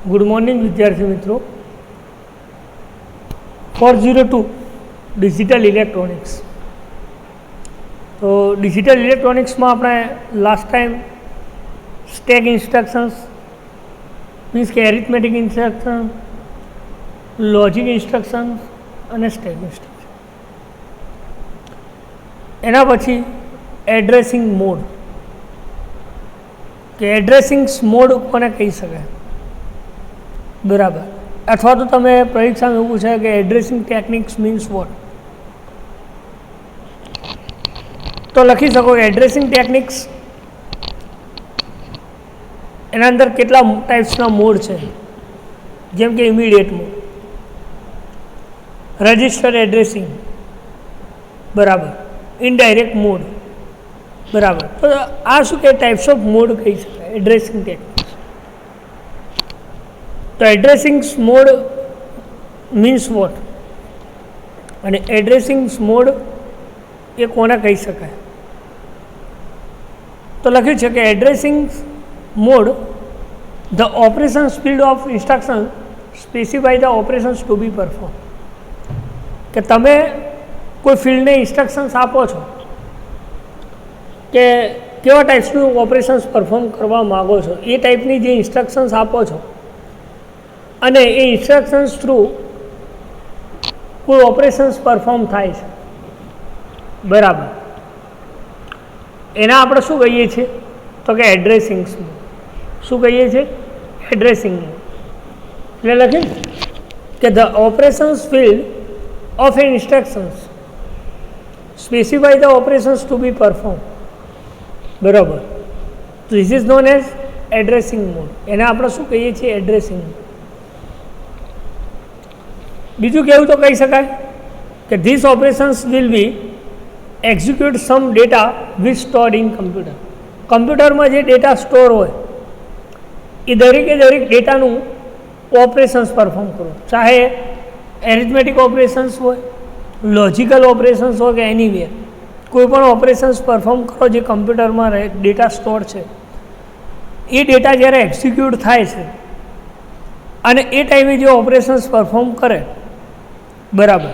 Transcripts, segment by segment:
Good morning विद्यार्थी मित्रों 402 digital electronics. तो डिजिटल इलेक्ट्रॉनिक्स में આપણે last time stack instructions means કે એરિથમેટિક ઇન્સ્ટ્રક્શન, લોજિક ઇન્સ્ટ્રક્શન્સ અને સ્ટેક ઇન્સ્ટ્રક્શન, એના પછી એડ્રેસિંગ મોડ કે એડ્રેસિંગ મોડ કોને કહી શકાય, બરાબર। અથવા તો તમે પરીક્ષામાં એવું પૂછાય કે એડ્રેસિંગ ટેકનિક્સ મીન્સ વોટ, તો લખી શકો કે એડ્રેસિંગ ટેકનિક્સ એના અંદર કેટલા ટાઈપ્સના મોડ છે, જેમ કે ઇમિડિયેટ મોડ, રજિસ્ટર એડ્રેસિંગ, બરાબર, ઇનડાયરેક્ટ મોડ, બરાબર। તો આ શું કે ટાઈપ્સ ઓફ મોડ કહી શકાય એડ્રેસિંગ ટેકનિક્સ। તો એડ્રેસિંગ મોડ મીન્સ વોટ અને એડ્રેસિંગ મોડ એ કોને કહી શકાય, તો લખ્યું છે કે addressing mode the operation speed of instruction specify the operations to be perform, કે તમે કોઈ ફિલ્ડને ઇન્સ્ટ્રક્શન્સ આપો છો કે કેવા ટાઈપ્સનું ઓપરેશન્સ પરફોર્મ કરવા માગો છો, એ ટાઈપની જે ઇન્સ્ટ્રક્શન્સ આપો છો અને એ ઇન્સ્ટ્રક્શન્સ થ્રુ કોઈ ઓપરેશન્સ પરફોર્મ થાય છે, બરાબર, એના આપણે શું કહીએ છીએ તો કે એડ્રેસિંગ મોડ। શું કહીએ છીએ? Addressing mode. એટલે લખીએ કે the operations field of an instructions specify the operations to be perform, બરાબર। This is known as addressing mode, એને આપણે શું કહીએ છીએ? Addressing mode. બીજું કેવું તો કહી શકાય કે this operations will be execute some data which stored in computer, કમ્પ્યુટરમાં જે ડેટા સ્ટોર હોય એ દરેકે દરેક ડેટાનું ઓપરેશન્સ પરફોર્મ કરો, ચાહે એરિથમેટિક ઓપરેશન્સ હોય, લોજિકલ ઓપરેશન્સ હોય કે એનીવેર, કોઈ પણ ઓપરેશન્સ પરફોર્મ કરો જે કમ્પ્યુટરમાં ડેટા સ્ટોર છે, એ ડેટા જ્યારે એક્ઝિક્યુટ થાય છે અને એ ટાઈમે જે ઓપરેશન્સ પરફોર્મ કરે, બરાબર,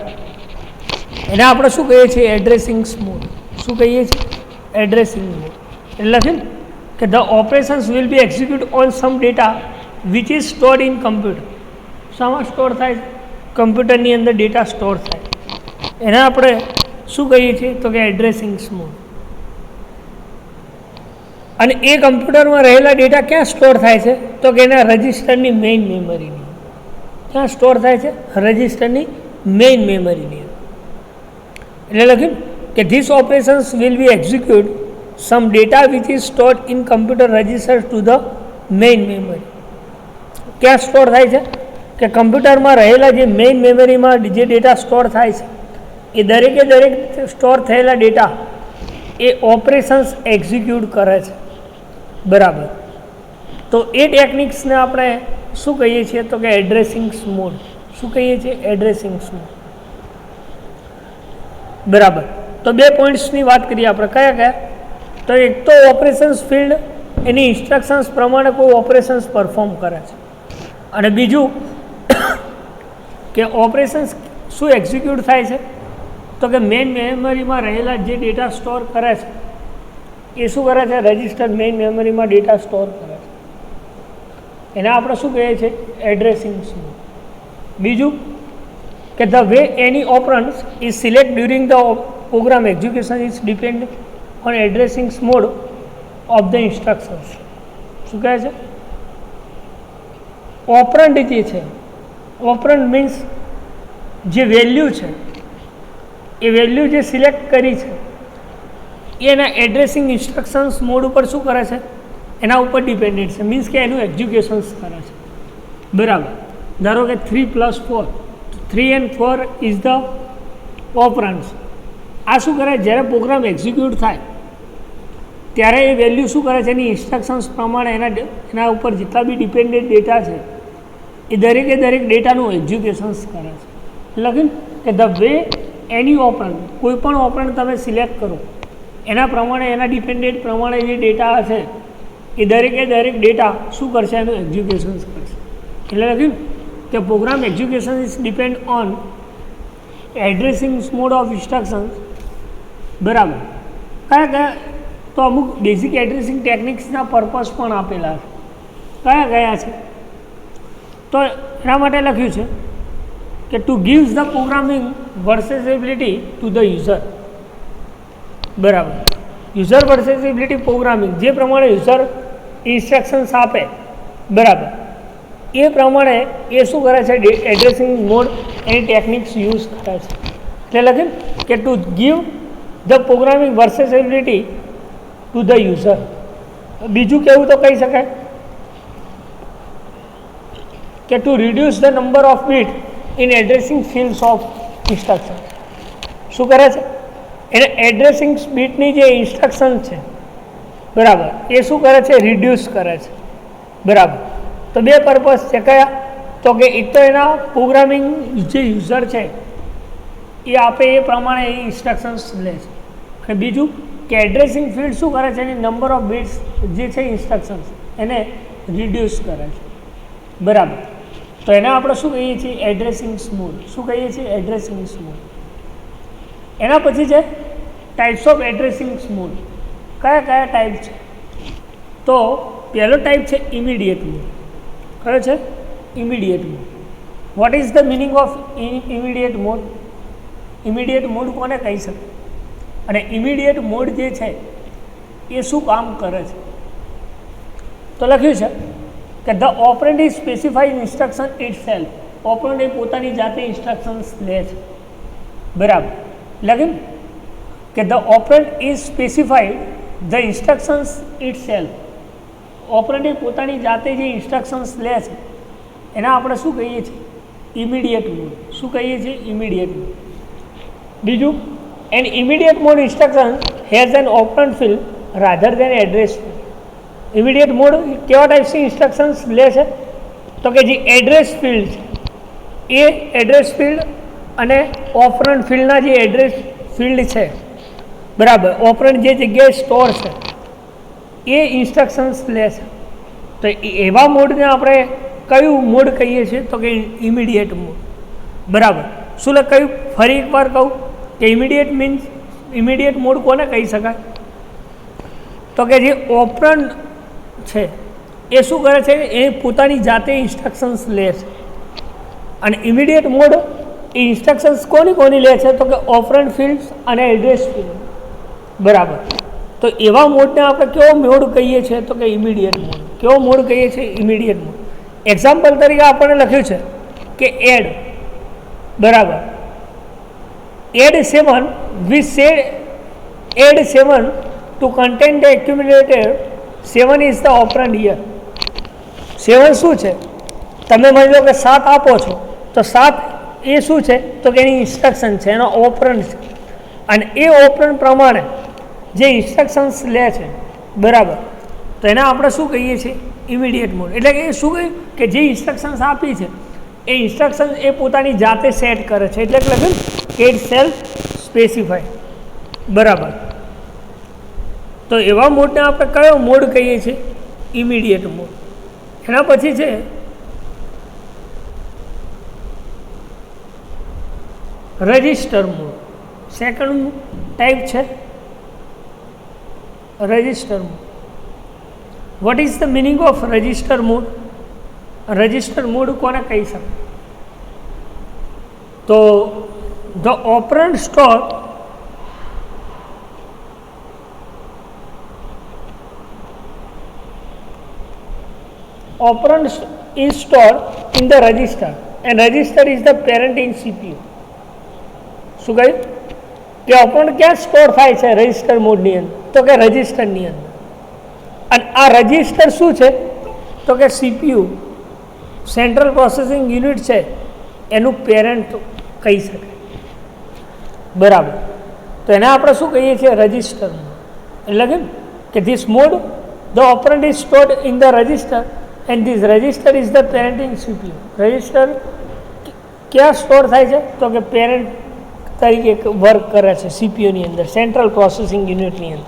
એને આપણે શું કહીએ છીએ? Addressing mode. શું કહીએ છીએ? Addressing mode. એટલે લખે ને કે the operations will be execute on some data which is stored in computer, શામાં સ્ટોર થાય? કમ્પ્યુટરની અંદર ડેટા સ્ટોર થાય, એને આપણે શું કહીએ છીએ તો કે એડ્રેસિંગ મોડ। અને એ કમ્પ્યુટરમાં રહેલા ડેટા ક્યાં સ્ટોર થાય છે તો કે એના રજિસ્ટરની મેઇન મેમરીની, ક્યાં સ્ટોર થાય છે? રજિસ્ટરની મેઇન મેમરીની। એટલે લખ્યું કે this operations will be execute some data which is stored in computer register to the main memory, ક્યાં સ્ટોર થાય છે કે કમ્પ્યુટરમાં રહેલા જે મેઇન મેમરીમાં જે ડેટા સ્ટોર થાય છે એ દરેકે દરેક સ્ટોર થયેલા ડેટા એ ઓપરેશન્સ એક્ઝિક્યુટ કરે છે, બરાબર। તો એ ટેકનિક્સને આપણે શું કહીએ છીએ તો કે એડ્રેસિંગ મોડ। શું કહીએ છીએ? એડ્રેસિંગ મોડ, બરાબર। તો બે પોઈન્ટ્સની વાત કરીએ આપણે, કયા કયા? તો એક તો ઓપરેશન્સ ફિલ્ડ એની ઇન્સ્ટ્રક્શન્સ પ્રમાણે કોઈ ઓપરેશન્સ પરફોર્મ કરે છે, અને બીજું કે ઓપરેશન્સ શું એક્ઝિક્યુટ થાય છે તો કે મેઇન મેમરીમાં રહેલા જે ડેટા સ્ટોર કરે છે એ શું કરે છે? રજિસ્ટર મેઇન મેમરીમાં ડેટા સ્ટોર કરે છે, એને આપણે શું કહીએ છીએ? Addressing mode. બીજું કે the way any operands is select during the program execution is depend on addressing mode of the instructions. શું કહે છે? ઓપરન્ટ જે છે, ઓપરન્ટ મીન્સ જે વેલ્યુ છે એ વેલ્યુ જે સિલેક્ટ કરી છે એના એડ્રેસિંગ ઇન્સ્ટ્રક્શન્સ મોડ ઉપર શું કરે છે? એના ઉપર ડિપેન્ડન્ટ છે, મીન્સ કે એનું એક્ઝિક્યુશન્સ કરે છે, બરાબર। ધારો કે 3+4, 3 and 4 ઇઝ ધ ઓપરન્ટ્સ। આ શું કરે? જ્યારે પ્રોગ્રામ એક્ઝિક્યુટ થાય ત્યારે એ વેલ્યુ શું કરે છે? એની ઇન્સ્ટ્રક્શન્સ પ્રમાણે એના ઉપર જેટલા બી ડિપેન્ડન્ટ ડેટા છે એ દરેકે દરેક ડેટાનું એક્ઝિક્યુશન્સ કરે છે। લખીને કે ધ વે એની ઓપરન્ટ, કોઈ પણ ઓપરન્ટ તમે સિલેક્ટ કરો એના પ્રમાણે એના ડિપેન્ડન્ટ પ્રમાણે જે ડેટા છે એ દરેકે દરેક ડેટા શું કરશે? એનું એક્ઝિક્યુશન્સ કરશે। એટલે લખ્યું કે program execution is depend on addressing mode of instructions. બરાબર. કયા કયા? તો અમુક બેઝિક એડ્રેસિંગ ટેકનિક્સના પર્પઝ પણ આપેલા છે. કયા કયા છે? તો એના માટે લખ્યું છે કે to gives the programming versatility to the user. બરાબર. યુઝર વર્સેસિબિલિટી પ્રોગ્રામિંગ, જે પ્રમાણે યુઝર ઇન્સ્ટ્રક્શન્સ આપે, બરાબર, એ પ્રમાણે એ શું કરે છે, એડ્રેસિંગ મોડ એની ટેકનિક્સ યુઝ કરે છે. એટલે લખે કે to give the programming versatility to the user. બીજું કેવું તો કહી શકાય કે to reduce the number of bit in addressing fields of instruction. શું કરે છે? એને એડ્રેસિંગ બીટની જે ઇન્સ્ટ્રક્શન છે, બરાબર, એ શું કરે છે? રિડ્યુસ કરે છે. બરાબર. તો બે પર્પઝ છે. કયા? તો કે એક તો એના પ્રોગ્રામિંગ જે યુઝર છે એ આપે એ પ્રમાણે એ ઇન્સ્ટ્રક્શન્સ લે છે. અને બીજું કે એડ્રેસિંગ ફિલ્ડ શું કરે છે? એની નંબર ઓફ બીટ્સ જે છે ઇન્સ્ટ્રક્શન્સ એને રિડ્યુસ કરે છે. બરાબર. તો એને આપણે શું કહીએ છીએ? Addressing mode. શું કહીએ છીએ? Addressing mode. એના પછી છે ટાઈપ્સ ઓફ એડ્રેસિંગ મોડ. કયા કયા ટાઈપ છે? તો પહેલો ટાઈપ છે ઇમિડિયેટ મોડ. કયો છે? Immediate mode. What is the meaning of immediate mode? Immediate mode કોને કહી શકે? અને ઇમિડિયેટ મોડ જે છે એ શું કામ કરે છે? તો લખ્યું છે કે the operand is specified instruction itself. Operand એ પોતાની જાતે ઇન્સ્ટ્રક્શન્સ લે છે. બરાબર. લખ્યું કે the operand is specified the instructions itself. Operand એ પોતાની જાતે જે ઇન્સ્ટ્રક્શન્સ લે છે એના આપણે શું કહીએ છીએ? Immediate mode. શું કહીએ છીએ? Immediate mode. બીજું, an immediate mode instruction has an operand field rather than address field. Immediate mode કેવા ટાઈપ્સની ઇન્સ્ટ્રક્શન્સ લે છે? તો કે જે એડ્રેસ ફિલ્ડ છે એ એડ્રેસ ફિલ્ડ અને ઓપરેન્ડ ફિલ્ડના જે એડ્રેસ ફિલ્ડ છે, બરાબર, ઓપરેન્ડ જે જગ્યાએ સ્ટોર છે એ ઇન્સ્ટ્રક્શન્સ લે છે. તો એવા મોડને આપણે કયું મોડ કહીએ છીએ? તો કે ઇમિડિયેટ મોડ. બરાબર. શું કહ્યું? ફરી એકવાર કહું કે ઇમિડિયેટ મીન્સ ઇમિડિયેટ મોડ કોને કહી શકાય? તો કે જે ઓપરેન્ડ છે એ શું કરે છે? એ પોતાની જાતે ઇન્સ્ટ્રક્શન્સ લે છે. અને ઇમિડિયેટ મોડ એ ઇન્સ્ટ્રક્શન્સ કોની લે છે? તો કે ઓપરેન્ડ ફિલ્ડ્સ અને એડ્રેસ ફિલ્ડ. બરાબર. તો એવા મોડને આપણે કેવો મોડ કહીએ છીએ? તો કે ઇમિડિયેટ મોડ. કેવો મોડ કહીએ છીએ? Immediate mode. એક્ઝામ્પલ તરીકે આપણને લખ્યું છે કે એડ. બરાબર. Add 7 we said add 7 to contain the accumulated 7 is the operand here. 7 શું છે? તમે માની લો કે 7 આપો છો તો 7 એ શું છે? તો કે એની ઇન્સ્ટ્રક્શન છે, એનો ઓપરેન્ડ છે. અને એ ઓપરેન્ડ પ્રમાણે જે ઇન્સ્ટ્રક્શન્સ લે છે, બરાબર, તો એને આપણે શું કહીએ છીએ? Immediate mode. એટલે કે એ શું કહ્યું કે જે ઇન્સ્ટ્રક્શન્સ આપી છે એ ઇન્સ્ટ્રક્શન એ પોતાની જાતે સેટ કરે છે. એટલે લખ્યું કે ઇટ સેલ્ફ સ્પેસિફાઈડ. બરાબર. તો એવા મોડને આપણે કયો મોડ કહીએ છીએ? Immediate mode. એના પછી છે રજિસ્ટર મોડ. સેકન્ડ ટાઈપ છે register mode. What is the meaning of register mode? Register mode કોને કહી શકે? તો the operand store operand is stored in the register and register is the parent in CPU. શું કહ્યું કે operand ક્યાં store થાય છે? રજિસ્ટર મોડની અંદર. તો કે રજિસ્ટરની અંદર. અને આ રજિસ્ટર શું છે? તો કે CPU સેન્ટ્રલ પ્રોસેસિંગ યુનિટ છે એનું પેરેન્ટ કહી શકાય. બરાબર. તો એને આપણે શું કહીએ છીએ? Register mode. એટલે કે this mode the operand is stored in the register and this register is the parent in CPU. Register ક્યાં સ્ટોર થાય છે? તો કે પેરેન્ટ તરીકે વર્ક કરે છે સીપીયુની અંદર, સેન્ટ્રલ પ્રોસેસિંગ યુનિટની અંદર.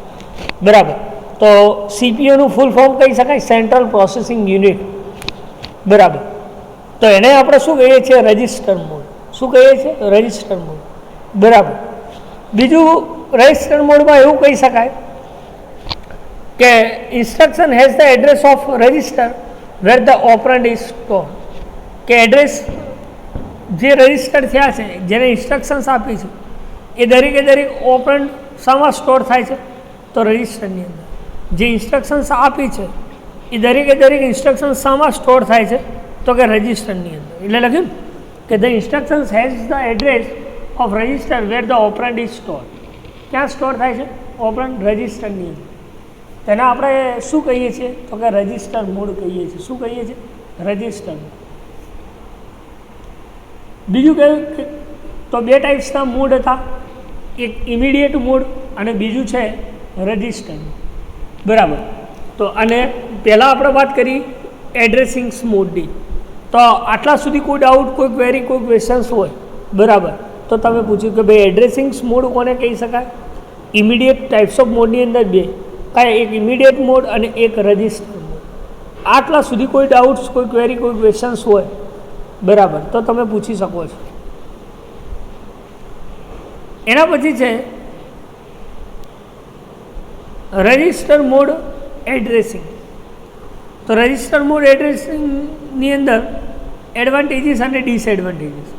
બરાબર. તો સીપીયુનું ફૂલ ફોર્મ કહી શકાય સેન્ટ્રલ પ્રોસેસિંગ યુનિટ. બરાબર. તો એને આપણે શું કહીએ છીએ? Register mode. શું કહીએ છીએ? Register mode. બરાબર. બીજું રજિસ્ટર મોડમાં એવું કહી શકાય કે instruction has the address of register where the operand is store. કે એડ્રેસ જે રજિસ્ટર થયા છે, જેને ઇન્સ્ટ્રક્શન્સ આપી છે, એ દરેકે દરેક ઓપરન્ડ શામાં સ્ટોર થાય છે? તો રજિસ્ટરની અંદર. જે ઇન્સ્ટ્રક્શન્સ આપી છે એ દરેકે દરેક ઇન્સ્ટ્રક્શન્સ શામાં સ્ટોર થાય છે? તો કે રજિસ્ટરની અંદર. એટલે લખ્યું કે the instructions has the address of register where the operand is store. ક્યાં સ્ટોર થાય છે? ઓપરન્ડ રજિસ્ટરની અંદર. તેને આપણે શું કહીએ છીએ? તો કે રજિસ્ટર મોડ કહીએ છીએ. શું કહીએ છીએ? રજિસ્ટર. બીજું કયું? તો બે ટાઈપ્સના મોડ હતા, એક ઇમિડિયેટ મોડ અને બીજું છે રજિસ્ટર. બરાબર. તો અને પહેલાં આપણે વાત કરી એડ્રેસિંગ્સ મોડની. તો આટલા સુધી કોઈ ડાઉટ, કોઈ ક્વેરી, કોઈ ક્વેશ્ચન્સ હોય, બરાબર, તો તમે પૂછ્યું કે ભાઈ એડ્રેસિંગ્સ મોડ કોને કહી શકાય? ઇમિડિયેટ ટાઈપ્સ ઓફ મોડની અંદર બે, કાંઈ એક ઇમિડિયેટ મોડ અને એક રજિસ્ટર મોડ. આટલા સુધી કોઈ ડાઉટ્સ, કોઈ ક્વેરી, કોઈ ક્વેશ્ચન્સ હોય, બરાબર, તો તમે પૂછી શકો છો. એના પછી છે રજિસ્ટર મોડ એડ્રેસિંગ. તો રજિસ્ટર મોડ એડ્રેસિંગની અંદર એડવાન્ટેજીસ અને ડિસએડવાન્ટેજીસ.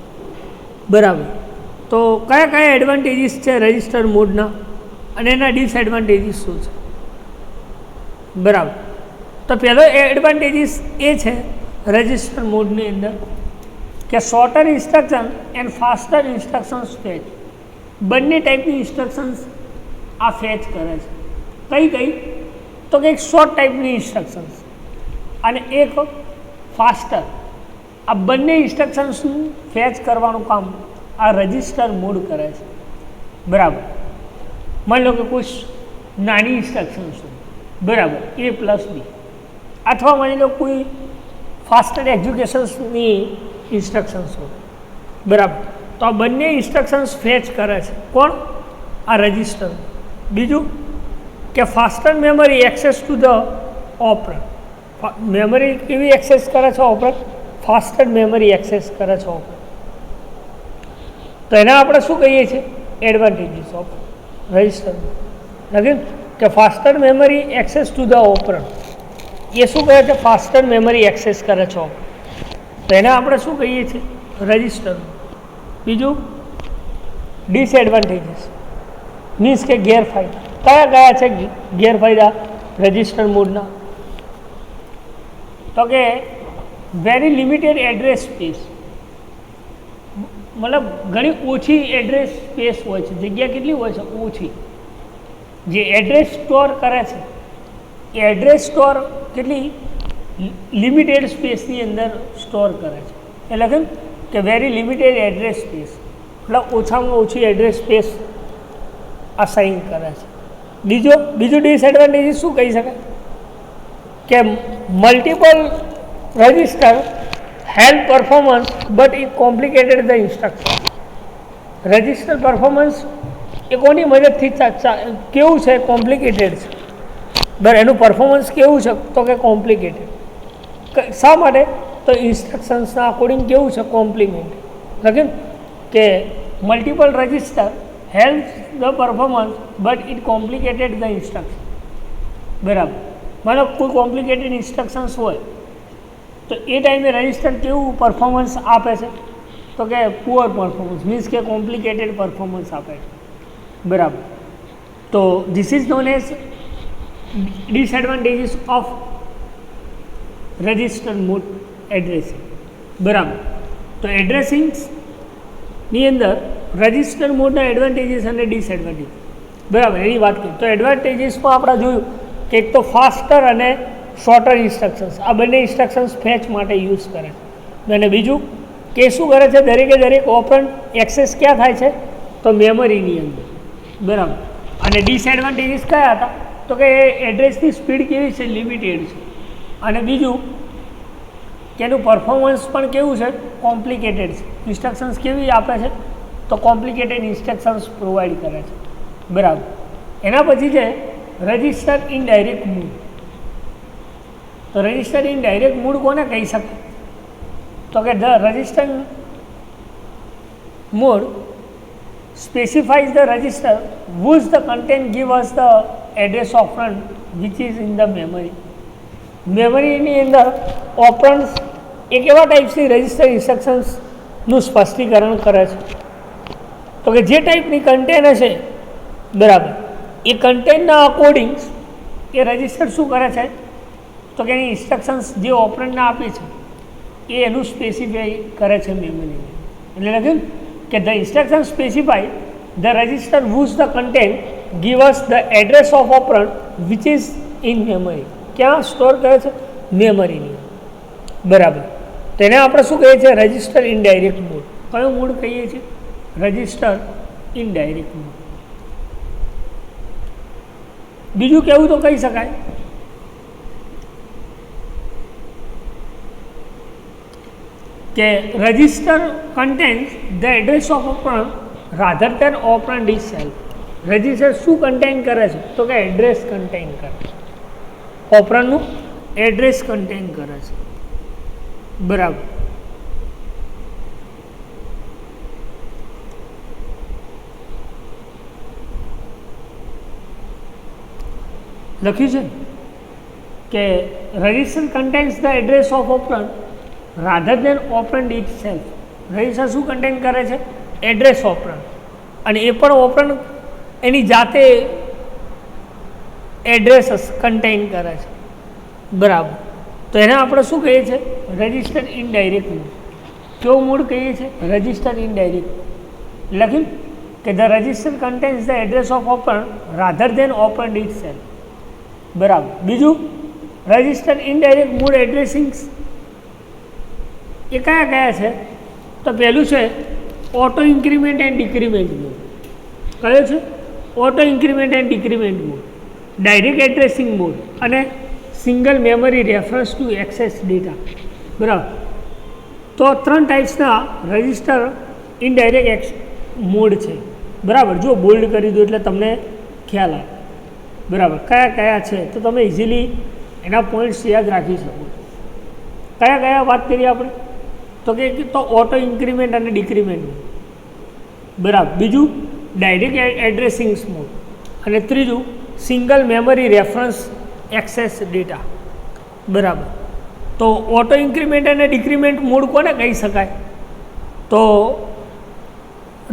બરાબર. તો કયા કયા એડવાન્ટેજીસ છે રજિસ્ટર મોડના અને એના ડિસએડવાન્ટેજીસ શું છે? બરાબર. તો પહેલો એડવાન્ટેજીસ એ છે રજિસ્ટર મોડની અંદર કે sorter instruction and faster instructions fetch. બંને ટાઈપની ઇન્સ્ટ્રક્શન્સ આ ફેચ કરે છે. કઈ કઈ? તો કે એક શોર્ટ ટાઈપની ઇન્સ્ટ્રક્શન્સ અને એક ફાસ્ટર. આ બંને ઇન્સ્ટ્રક્શન્સનું ફેચ કરવાનું કામ આ રજિસ્ટર મોડ કરે છે. બરાબર. માની લો કે કોઈ નાની ઇન્સ્ટ્રક્શન્સ હોય, બરાબર, A+B, અથવા માની લો કોઈ ફાસ્ટર એક્ઝિક્યુશન્સની ઇન્સ્ટ્રક્શન્સ હોય, બરાબર, તો આ બંને ઇન્સ્ટ્રક્શન્સ ફેચ કરે છે. કોણ? આ રજિસ્ટર. બીજું કે faster memory access to the operand. Memory કેવી એક્સેસ કરે છે ઓપરન્ડ? ફાસ્ટર મેમરી એક્સેસ કરે છે ઓપરન્ડ. તો એના આપણે શું કહીએ છીએ? Advantages of register. લખ્યું કે faster memory access to the operand. એ શું કહે છે? ફાસ્ટર મેમરી એક્સેસ કરે છે ઓપરન્ડ. તો એને આપણે શું કહીએ છીએ? રજિસ્ટર. બીજું ડિસએડવાન્ટેજીસ મીન્સ કે ગેરફાયદા. કયા કયા છે ગેરફાયદા રજિસ્ટર મોડના? તો કે વેરી લિમિટેડ એડ્રેસ સ્પેસ. મતલબ ઘણી ઓછી એડ્રેસ સ્પેસ હોય છે. જગ્યા કેટલી હોય છે? ઓછી. જે એડ્રેસ સ્ટોર કરે છે એ એડ્રેસ સ્ટોર કેટલી લિમિટેડ સ્પેસની અંદર સ્ટોર કરે છે. એટલે કે વેરી લિમિટેડ એડ્રેસ સ્પેસ, મતલબ ઓછામાં ઓછી એડ્રેસ સ્પેસ અસાઇન કરે છે. બીજું ડિસએડવાન્ટેજીસ શું કહી શકાય? કે multiple register help performance but it complicated the instruction. Register performance એ કોની મદદથી કેવું છે? કોમ્પ્લિકેટેડ છે. બરાબર. એનું પરફોર્મન્સ કેવું છે? તો કે કોમ્પ્લિકેટેડ. શા માટે? તો ઇન્સ્ટ્રક્શન્સના અકોર્ડિંગ કેવું છે? કોમ્પ્લિમેન્ટ. લખ્યું કે multiple register help the performance but it complicated the instruction. બરાબર. મતલબ કોઈ કોમ્પ્લિકેટેડ ઇન્સ્ટ્રક્શન્સ હોય તો એ ટાઈમે રજિસ્ટર કેવું પરફોર્મન્સ આપે છે? તો કે પુઅર પરફોર્મન્સ, મીન્સ કે કોમ્પ્લિકેટેડ પરફોર્મન્સ આપે છે. બરાબર. તો this is known as disadvantages of register mode addressing. બરાબર. તો એડ્રેસિંગ્સની અંદર રજિસ્ટર મોડના એડવાન્ટેજીસ અને ડિસએડવાન્ટેજીસ, બરાબર, એની વાત કરીએ તો એડવાન્ટેજીસમાં આપણે જોયું કે એક તો ફાસ્ટર અને શોર્ટર ઇન્સ્ટ્રક્શન્સ. આ બંને ઇન્સ્ટ્રક્શન્સ ફેચ માટે યુઝ કરે છે. અને બીજું કે શું કરે છે? દરેકે દરેક ઓપરન્ડ એક્સેસ ક્યાં થાય છે? તો મેમરીની અંદર. બરાબર. અને ડિસએડવાન્ટેજીસ કયા હતા? તો કે એડ્રેસની સ્પીડ કેવી છે? લિમિટેડ છે. અને બીજું કે એનું પરફોર્મન્સ પણ કેવું છે? કોમ્પ્લિકેટેડ છે. ઇન્સ્ટ્રક્શન્સ કેવી આપે છે? તો કોમ્પ્લિકેટેડ ઇન્સ્ટ્રક્શન્સ પ્રોવાઈડ કરે છે. બરાબર. એના પછી છે રજિસ્ટર ઇન ડાયરેક્ટ મૂડ. તો રજિસ્ટર ઇન ડાયરેક્ટ મૂડ કોને કહી શકાય? તો કે the register mode specifies the register whose the content give us the address operand which is in the memory. મેમરીની અંદર ઓપરન્ડ્સ એક એવા ટાઈપ્સની રજિસ્ટર ઇન્સ્ટ્રક્શન્સનું સ્પષ્ટીકરણ કરે છે. તો કે જે ટાઈપની કન્ટેન્ટ હશે બરાબર એ કન્ટેન્ટના અકોર્ડિંગ એ રજિસ્ટર શું કરે છે તો કે એની ઇન્સ્ટ્રક્શન્સ જે ઓપરન્ડને આપી છે એ એનું સ્પેસિફાઈ કરે છે મેમરીને. એટલે લખ્યું કે the instruction specify the register whose the content give us the address of operand which is in memory. ક્યાં સ્ટોર કરે છે મેમરીની બરાબર. તેને આપણે શું કહીએ છીએ રજિસ્ટર ઇનડાયરેક્ટ મોડ. કયો મોડ કહીએ છીએ રજિસ્ટર ઇનડાયરેક્ટ મોડ. બીજું કેવું તો કહી શકાય કે register contains the address of operand rather than operand is self. Register શું કન્ટેન કરે છે તો કે એડ્રેસ કન્ટેન કરે છે, ઓપરન્ડનું એડ્રેસ કન્ટેન કરે છે બરાબર. લખ્યું છે કે register contains the address of operand rather than operand itself. Register શું કન્ટેન કરે છે એડ્રેસ ઓપરન્ડ, અને એ પણ ઓપરન્ડ એની જાતે એડ્રેસ કન્ટેન કરે છે બરાબર. તો એને આપણે શું કહીએ છીએ રજિસ્ટર ઇનડાયરેક્ટ મોડ. કેવો મોડ કહીએ છીએ રજિસ્ટર ઇનડાયરેક્ટ. લખ્યું કે the register contains the address of operand rather than operand itself બરાબર. બીજું રજિસ્ટર ઇનડાયરેક્ટ મોડ એડ્રેસિંગ્સ એ કયા કયા છે તો પહેલું છે auto increment and decrement mode. કયો છે auto increment and decrement mode, direct addressing mode અને single memory reference to access data બરાબર. તો ત્રણ ટાઈપ્સના રજિસ્ટર ઇનડાયરેક્ટ મોડ છે બરાબર. જો બોલ્ડ કરી દો એટલે તમને ખ્યાલ આવે બરાબર કયા કયા છે, તો તમે ઇઝીલી એના પોઈન્ટ્સ યાદ રાખી શકો. કયા કયા વાત કરીએ આપણે તો કે તો ઓટો ઇન્ક્રીમેન્ટ અને ડિક્રીમેન્ટ બરાબર. બીજું ડાયરેક્ટ એડ્રેસિંગ્સ મોડ અને ત્રીજું single memory reference access data બરાબર. તો ઓટો ઇન્ક્રીમેન્ટ અને ડિક્રીમેન્ટ મોડ કોને કહી શકાય તો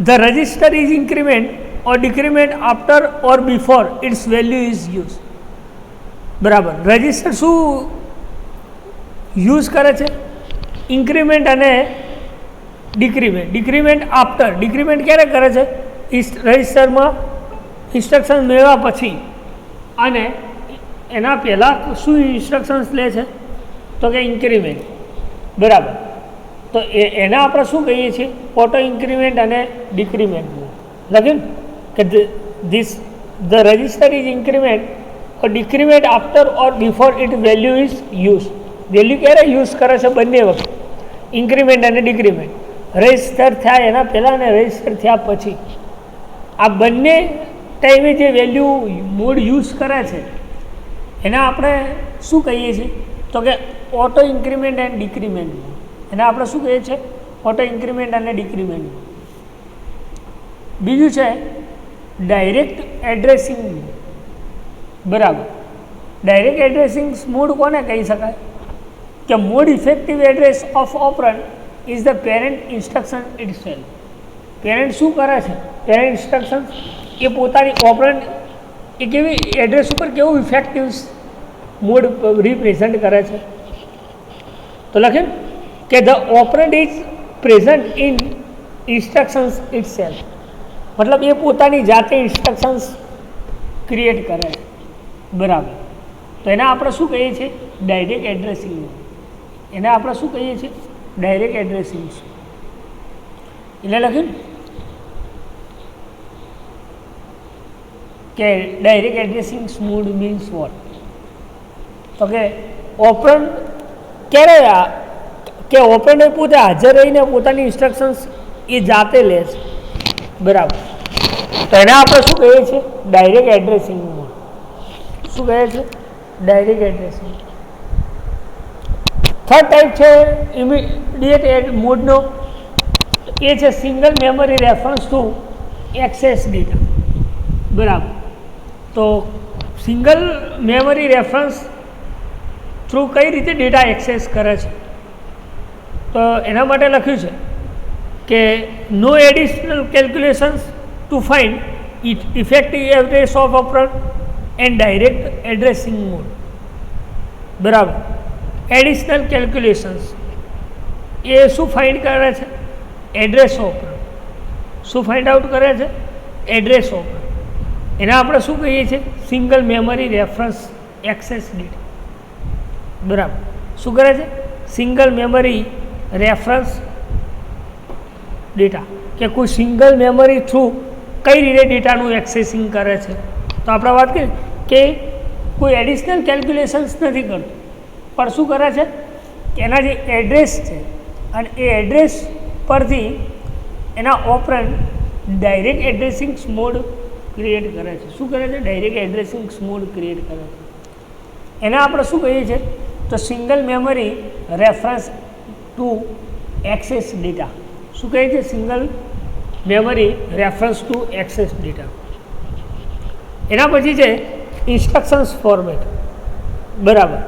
the register is increment or decrement after or before its value is used બરાબર. રજિસ્ટર શું યુઝ કરે છે ઇન્ક્રીમેન્ટ અને ડિક્રીમેન્ટ. ડિક્રીમેન્ટ આફ્ટર, ડિક્રીમેન્ટ ક્યારે કરે છે રજિસ્ટરમાં ઇન્સ્ટ્રક્શન મેળવ્યા પછી, અને એના પહેલાં શું ઇન્સ્ટ્રક્શન્સ લે છે તો કે ઇન્ક્રીમેન્ટ બરાબર. તો એને આપણે શું કહીએ છીએ ઓટો ઇન્ક્રીમેન્ટ અને ડિક્રીમેન્ટ લખ્યું કે the register is increment or decrement after or before its value is used. Value ક્યારે યુઝ કરે છે બંને વખત ઇન્ક્રીમેન્ટ અને ડિક્રીમેન્ટ. રજિસ્ટર થયા એના પહેલાં અને રજિસ્ટર થયા પછી આ બંને ટાઈમે જે વેલ્યુ મોડ યુઝ કરે છે એને આપણે શું કહીએ છીએ તો કે ઓટો ઇન્ક્રીમેન્ટ એન્ડ ડિક્રીમેન્ટ. એને આપણે શું કહીએ છીએ ઓટો ઇન્ક્રીમેન્ટ અને ડિક્રીમેન્ટ. બીજું છે ડાયરેક્ટ એડ્રેસિંગ બરાબર. ડાયરેક્ટ એડ્રેસિંગ મોડ કોને કહી શકાય કે mode effective address of operand is the parent instruction itself. Parent શું કરે છે પેરેન્ટ ઇન્સ્ટ્રક્શન એ પોતાની ઓપરન્ડ એ કેવી એડ્રેસ ઉપર કેવું ઇફેક્ટિવ મોડ રિપ્રેઝન્ટ કરે છે તો લખે કે the operand is present in instructions itself. મતલબ એ પોતાની જાતે ઇન્સ્ટ્રક્શન્સ ક્રિએટ કરે છે બરાબર. તો એને આપણે શું કહીએ છીએ ડાયરેક્ટ એડ્રેસિંગ. એને આપણે શું કહીએ છીએ ડાયરેક્ટ એડ્રેસિંગ. એટલે લખ્યું કે direct addressing mode means what તો કે ઓપરન્ડ ક્યારે કે ઓપરન્ડ પોતે હાજર રહીને પોતાની ઇન્સ્ટ્રક્શન્સ એ જાતે લે છે બરાબર. તો એને આપણે શું કહીએ છીએ ડાયરેક્ટ એડ્રેસિંગ મોડ. શું કહે છે ડાયરેક્ટ એડ્રેસિંગ. થર્ડ ટાઈપ છે ઇમિડિયેટ મોડનો એ છે single memory reference to access data. બરાબર. તો સિંગલ મેમરી રેફરન્સ થ્રુ કઈ રીતે ડેટા એક્સેસ કરે છે, તો એના માટે લખ્યું છે કે no additional calculations to find effective average of operand and direct addressing mode. બરાબર. એડિશનલ કેલ્ક્યુલેશન્સ એ શું ફાઇન્ડ કરે છે? Address operand. શું ફાઇન્ડ આઉટ કરે છે? Address operand. એના આપણે શું કહીએ છીએ? Single memory reference access data. બરાબર. શું કરે છે? સિંગલ મેમરી રેફરન્સ ડેટા, કે કોઈ સિંગલ મેમરી થ્રુ કઈ રીતે ડેટાનું એક્સેસિંગ કરે છે. તો આપણે વાત કરીએ કે કોઈ એડિશનલ કેલ્ક્યુલેશન્સ નથી કરતું, પણ શું કરે છે કે એના જે એડ્રેસ છે અને એ એડ્રેસ પરથી એના ઓપરન્ડ ડાયરેક્ટ એડ્રેસિંગ મોડ ક્રિએટ કરે છે. શું કરે છે? ડાયરેક્ટ એડ્રેસિંગ મોડ ક્રિએટ કરે છે. એને આપણે શું કહીએ છીએ? તો single memory reference to access data. શું કહે છે? Single memory reference to access data. એના પછી છે ઇન્સ્ટ્રક્શન્સ ફોર્મેટ. બરાબર.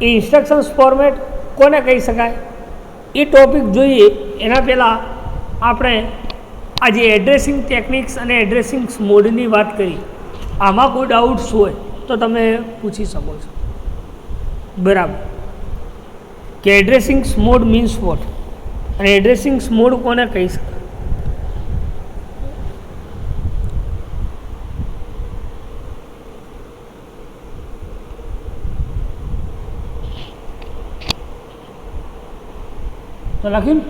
એ ઇન્સ્ટ્રક્શન્સ ફોર્મેટ કોને કહી શકાય એ ટોપિક જોઈએ એના પહેલાં આપણે આજે એડ્રેસિંગ ટેકનિક્સ અને એડ્રેસિંગ મોડની વાત કરી. આમાં કોઈ ડાઉટ્સ હોય તો તમે પૂછી શકો છો. બરાબર. કે એડ્રેસિંગ મોડ મીન્સ વોટ અને એડ્રેસિંગ મોડ કોને કહી શકાય. તો લખ્યું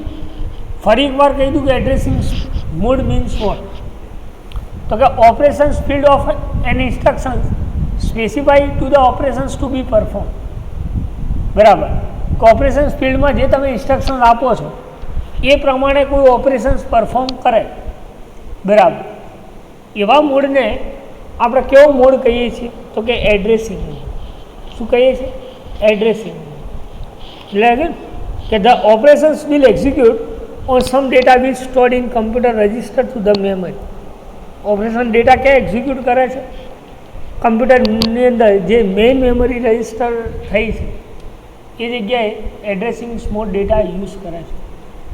ફરી એકવાર કહી દઉં કે એડ્રેસિંગ મોડ મીન્સ વોટ. તો કે operations field of an instruction specify to the operations to be perform. બરાબર. કે ઓપરેશન્સ ફિલ્ડમાં જે તમે ઇન્સ્ટ્રક્શન આપો છો એ પ્રમાણે કોઈ ઓપરેશન્સ પરફોર્મ કરે. બરાબર. એવા મોડને આપણે કેવો મોડ કહીએ છીએ? તો કે એડ્રેસિંગ મોડ. શું કહીએ છીએ? Addressing mode. એટલે કે the operations will execute on some data which stored in computer register to the memory. Operation data ક્યાં એક્ઝિક્યુટ કરે છે? કમ્પ્યુટરની અંદર જે મેઇન મેમરી રજિસ્ટર થઈ છે એ જગ્યાએ એડ્રેસિંગ મોડ ડેટા યુઝ કરે છે.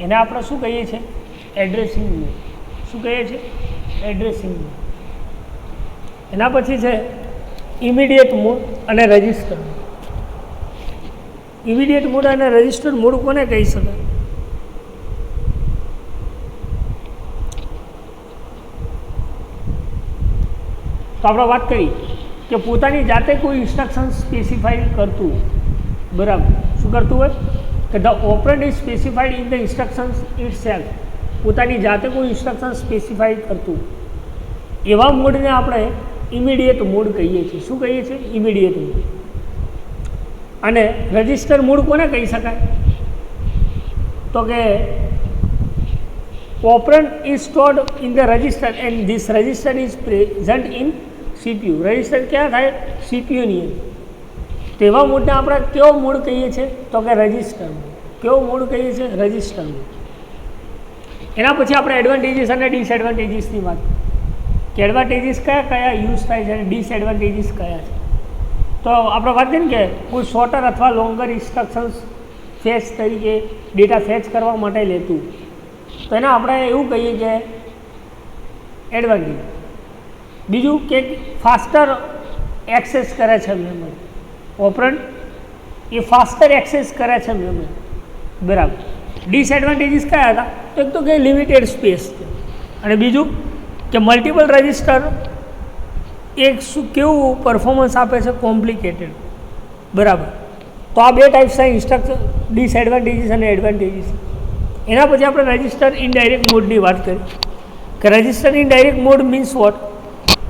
એને આપણે શું કહીએ છીએ? Addressing mode. શું કહીએ છીએ? Addressing mode. એના પછી છે ઇમિડિયેટ મોડ અને રજિસ્ટર મોડ. ઇમિડિયેટ મોડ અને રજિસ્ટર મોડ કોને કહી શકાય? તો આપણે વાત કરી કે પોતાની જાતે કોઈ ઇન્સ્ટ્રક્શન સ્પેસિફાઈ કરતું. બરાબર. શું કરતું હોય? કે the operand is specified in the instructions it self. પોતાની જાતે કોઈ ઇન્સ્ટ્રક્શન સ્પેસિફાઈ કરતું. એવા મોડને આપણે ઇમિડિયેટ મોડ કહીએ છીએ. શું કહીએ છીએ? Immediate mode. અને રજિસ્ટર મોડ કોને કહી શકાય? તો કે operand is stored in the register and this register is present in CPU. Register ક્યાં થાય? સીપીયુની અંદર. તેવા મોડને આપણે કેવો મોડ કહીએ છીએ? તો કે રજિસ્ટર મોડ. કેવો મોડ કહીએ છીએ? Register mode. એના પછી આપણે એડવાન્ટેજીસ અને ડિસએડવાન્ટેજીસની વાત કે એડવાન્ટેજીસ કયા કયા યુઝ થાય છે અને ડિસએડવાન્ટેજીસ કયા છે. તો આપણે વાત કરીએ ને કે કોઈ શોર્ટર અથવા લોંગર ઇન્સ્ટ્રક્શન્સ ફેચ તરીકે ડેટા ફેચ કરવા માટે લેતું, તો એને આપણે એવું કહીએ કે એડવાન્ટેજ. બીજું કે ફાસ્ટર એક્સેસ કરે છે મેમરી. ઓપરન્ટ એ ફાસ્ટર એક્સેસ કરે છે મેમરી. બરાબર. ડિસએડવાન્ટેજીસ કયા હતા? એક તો કે લિમિટેડ સ્પેસ છે અને બીજું કે મલ્ટિપલ રજિસ્ટર એક શું કેવું પરફોર્મન્સ આપે છે? કોમ્પ્લિકેટેડ. બરાબર. તો આ બે ટાઈપ્સના ઇન્સ્ટ્રક્શન ડિસએડવાન્ટેજીસ અને એડવાન્ટેજીસ. એના પછી આપણે રજિસ્ટર ઇનડાયરેક્ટ મોડની વાત કરી કે register indirect mode means what.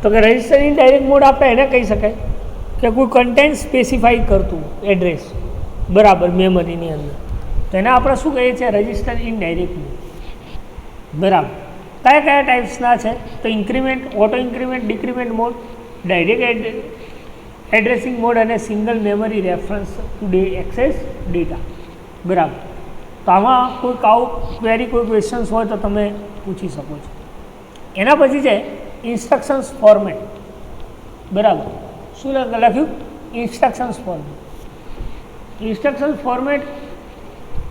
તો કે રજિસ્ટર ઇનડાયરેક્ટ મોડ આપણે એને કહી શકાય કે કોઈ કન્ટેન્ટ સ્પેસિફાઈ કરતું એડ્રેસ. બરાબર. મેમરીની અંદર. તો એને આપણે શું કહીએ છીએ? Register indirect mode. બરાબર. કયા કયા ટાઈપ્સના છે? તો increment, auto increment, decrement mode, direct addressing mode અને single memory reference to access data. બરાબર. તો આમાં કોઈ ક્વેરી કોઈ ક્વેશ્ચન્સ હોય તો તમે પૂછી શકો છો. એના પછી છે ઇન્સ્ટ્રક્શન્સ ફોર્મેટ. બરાબર. શું લખ્યું? Instructions format. ઇન્સ્ટ્રક્શન્સ ફોર્મેટ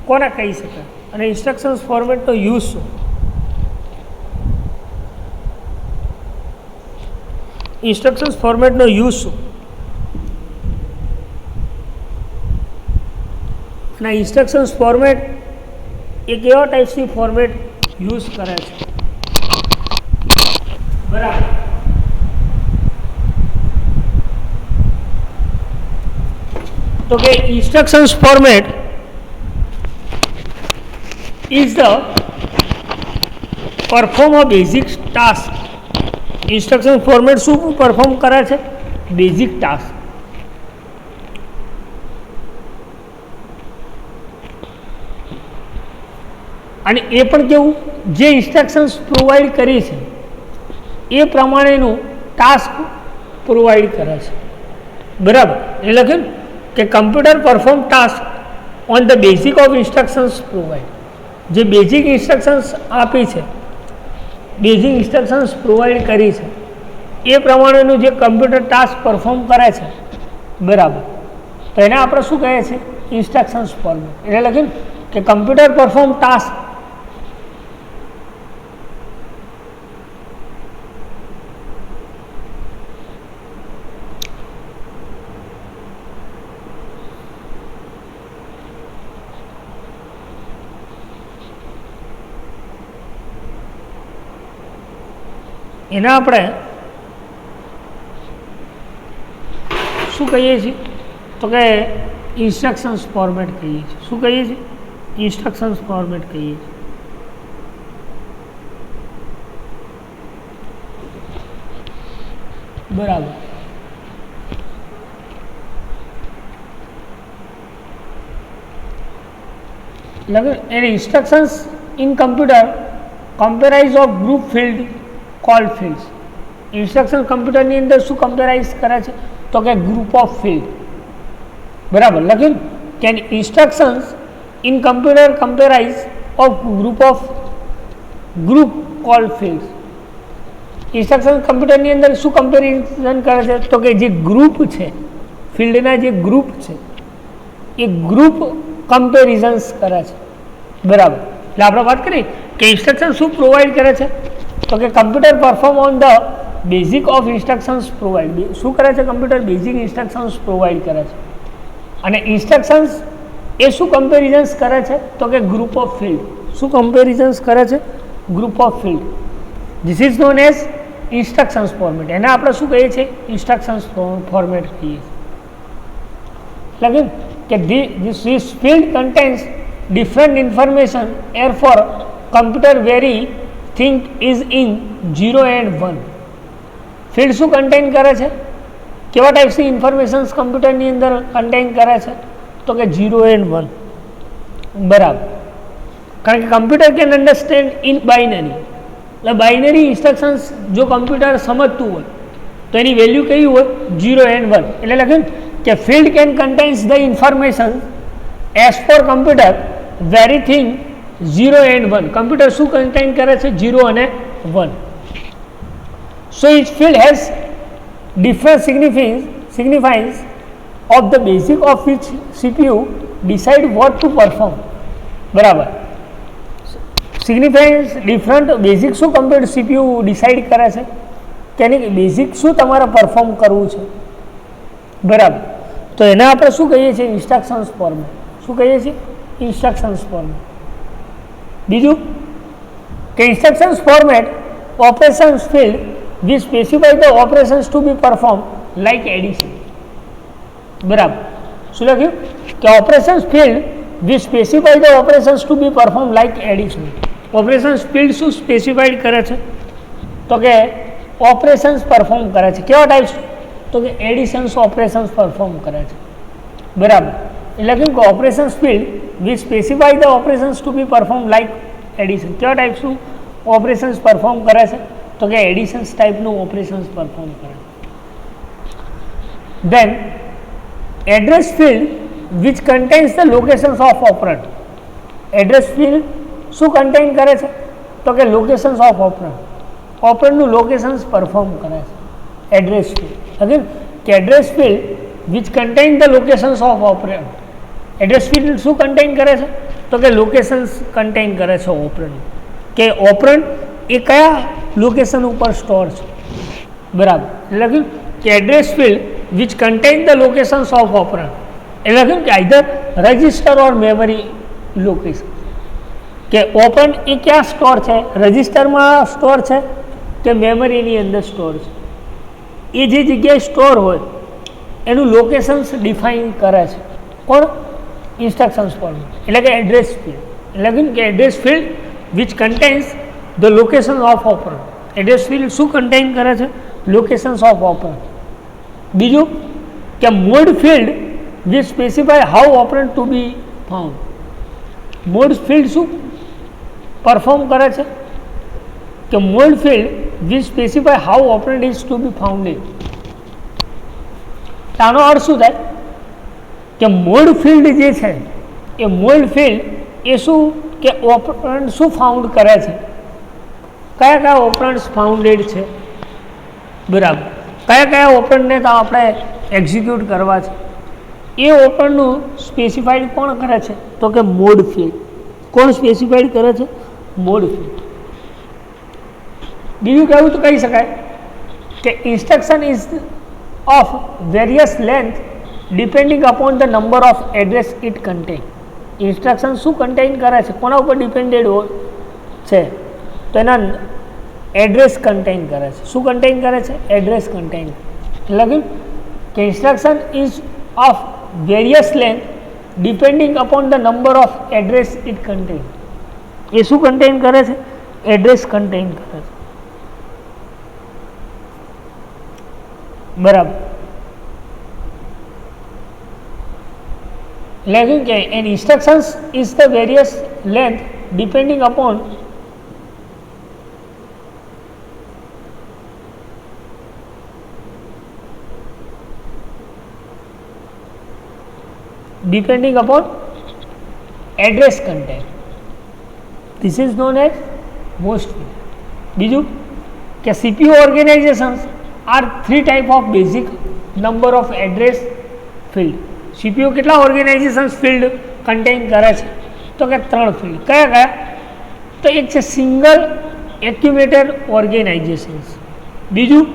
કોને કહી શકાય અને ઇન્સ્ટ્રક્શન્સ ફોર્મેટનો યુઝ શું? ઇન્સ્ટ્રક્શન્સ ફોર્મેટનો યુઝ શું? અને ઇન્સ્ટ્રક્શન્સ ફોર્મેટ એ કેવા ટાઈપ્સની ફોર્મેટ યુઝ કરે છે? બરાબર. તો કે instructions format is the perform a basic task. Instruction format શું પરફોર્મ કરે છે? Basic task. અને એ પણ કેવું? જે ઇન્સ્ટ્રક્શન્સ પ્રોવાઈડ કરી છે એ પ્રમાણેનું ટાસ્ક પ્રોવાઈડ કરે છે. બરાબર. એ લખ્યું કે computer perform task on the basic of instructions provide. જે બેઝિક ઇન્સ્ટ્રક્શન્સ આપી છે, બેઝિક ઇન્સ્ટ્રક્શન્સ પ્રોવાઈડ કરી છે એ પ્રમાણેનું જે કમ્પ્યુટર ટાસ્ક પરફોર્મ કરે છે. બરાબર. તો એને આપણે શું કહીએ છીએ? Instructions format. એટલે લખ્યું કે કમ્પ્યુટર પરફોર્મ ટાસ્ક એના આપણે શું કહીએ છીએ? તો કે ઇન્સ્ટ્રક્શન્સ ફોર્મેટ કહીએ છીએ. શું કહીએ છીએ? ઇન્સ્ટ્રક્શન્સ ફોર્મેટ કહીએ છીએ. બરાબર. An instructions in computer comprise of group field call fields. Instruction કમ્પ્યુટરની અંદર શું કમ્પેરાઇઝ કરે છે? તો કે ગ્રુપ ઓફ ફિલ્ડ. બરાબર. લખ્યું કે instructions in computer comprise of group call fields. Instruction કમ્પ્યુટરની અંદર શું કમ્પેરિઝન કરે છે? તો કે જે ગ્રુપ છે, ફિલ્ડના જે ગ્રુપ છે એ ગ્રુપ કમ્પેરિઝન્સ કરે છે. બરાબર. એટલે આપણે વાત કરીએ કે ઇન્સ્ટ્રક્શન શું પ્રોવાઈડ કરે છે? તો કે computer perform on the basic of instructions provide. શું કરે છે? કમ્પ્યુટર બેઝિક ઇન્સ્ટ્રક્શન્સ પ્રોવાઈડ કરે છે. અને ઇન્સ્ટ્રક્શન્સ એ શું કમ્પેરિઝન્સ કરે છે? તો કે ગ્રુપ ઓફ ફિલ્ડ. શું કમ્પેરિઝન્સ કરે છે? Group of field. This is known as instructions format. એને આપણે શું કહીએ છીએ? ઇન્સ્ટ્રક્શન્સ ફોર્મેટ કહીએ છીએ. લખ્યું કે this field contains different information are for computer very think is in 0 and 1. Field શું કન્ટેન કરે છે? કેવા ટાઈપ્સની ઇન્ફોર્મેશન્સ કમ્પ્યુટરની અંદર કન્ટેન કરે છે? તો કે 0 and 1. બરાબર. કારણ કે computer can understand in binary. એટલે બાઇનરી ઇન્સ્ટ્રક્શન્સ જો કમ્પ્યુટર સમજતું હોય તો એની વેલ્યુ કઈ હોય? 0 and 1. એટલે લખ્યું કે field can contains the information as for computer very thing 0 and 1. Computer શું કન્ટેન કરે છે? 0 અને 1. So each field has different significance of the basic of which CPU decide what to perform. બરાબર. સિગ્નિફાઇન્સ ડિફરન્ટ બેઝિક શું computer CPU decide કરે છે કે એની basic શું તમારે પરફોર્મ કરવું છે. બરાબર. તો એને આપણે શું કહીએ છીએ? Instructions format. શું કહીએ છીએ? Instructions format. બીજું કે instructions format operations field we specify the operations to be perform like addition. બરાબર. શું લખ્યું? કે operations field we specify the operations to be perform like addition. Operations field શું સ્પેસિફાઈડ કરે છે? તો કે ઓપરેશન્સ પરફોર્મ કરે છે. કેવા ટાઈપ્સ? તો કે એડિશન્સ ઓપરેશન્સ પરફોર્મ કરે છે. બરાબર. એટલે લખ્યું કે operations field we specify the operations to be perform like addition. કેવા ટાઈપ્સનું ઓપરેશન્સ પરફોર્મ કરે છે? તો કે એડિશન્સ ટાઈપનું ઓપરેશન્સ પરફોર્મ કરે છે. Then address field which contains the locations of operand. Address field શું કન્ટેન કરે છે? તો કે લોકેશન્સ ઓફ ઓપરન્ડ, ઓપરન્ડનું લોકેશન્સ પરફોર્મ કરે છે એડ્રેસ ફિલ્ડ. ઓકે, કે address field which contain the locations of operand. Address field શું કન્ટેન કરે છે? તો કે લોકેશન્સ કન્ટેન કરે છે ઓપરન્ડ, કે ઓપરન્ડ એ કયા લોકેશન ઉપર સ્ટોર છે. બરાબર, એટલે લખ્યું કે address field which contain the locations of operand, એટલે લખ્યું કે either register or memory location, કે ઓપરન્ડ એ ક્યાં સ્ટોર છે? રજિસ્ટરમાં સ્ટોર છે કે મેમરીની અંદર સ્ટોર છે. એ જે જગ્યાએ સ્ટોર હોય એનું લોકેશન્સ ડિફાઇન કરે છે કોણ? ઇન્સ્ટ્રક્શન્સ ફોર્મેટ, એટલે કે એડ્રેસ ફિલ્ડ. એટલે કે address field which contains the location of operand. Address field શું કન્ટેન કરે છે? Locations of operand. બીજું કે mode field which specify how operand to be found. Mode field શું પરફોર્મ કરે છે? કે mode field which specify how operand is to be founded. આનો અર્થ શું થાય? કે મોડ ફિલ્ડ જે છે એ મોડ ફિલ્ડ એ શું કે ઓપરન્ડ શું ફાઉન્ડ કરે છે, કયા કયા ઓપરન્ડ્સ ફાઉન્ડેડ છે. બરાબર, કયા કયા ઓપરન્ડને તો આપણે એક્ઝિક્યુટ કરવા છે એ ઓપરન્ડનું સ્પેસિફાઈડ કોણ કરે છે? તો કે મોડ ફિલ્ડ. કોણ સ્પેસિફાઈડ કરે છે? Mode field. બીજું કહેવું તો કહી શકાય કે instruction is of various length depending upon the number of address it contain. Instruction શું કન્ટેન કરે છે? કોના ઉપર ડિપેન્ડેડ છે? તો એના એડ્રેસ કન્ટેન કરે છે. શું કન્ટેન કરે છે? Address contain. એટલે કે instruction is of various length depending upon the number of address it contain. એ શું કન્ટેન કરે છે? એડ્રેસ કન્ટેન કરે છે. બરાબર, એટલે કે an instructions is the various length depending upon address content. This is known as most field. બીજું કે CPU organizations are 3 type of basic number of address field. CPU કેટલા ઓર્ગેનાઇઝેશન્સ ફિલ્ડ કન્ટેન કરે છે? તો કે 3 ફિલ્ડ. કયા કયા? તો એક છે સિંગલ એક્યુમ્યુલેટર ઓર્ગેનાઇઝેશન્સ, બીજું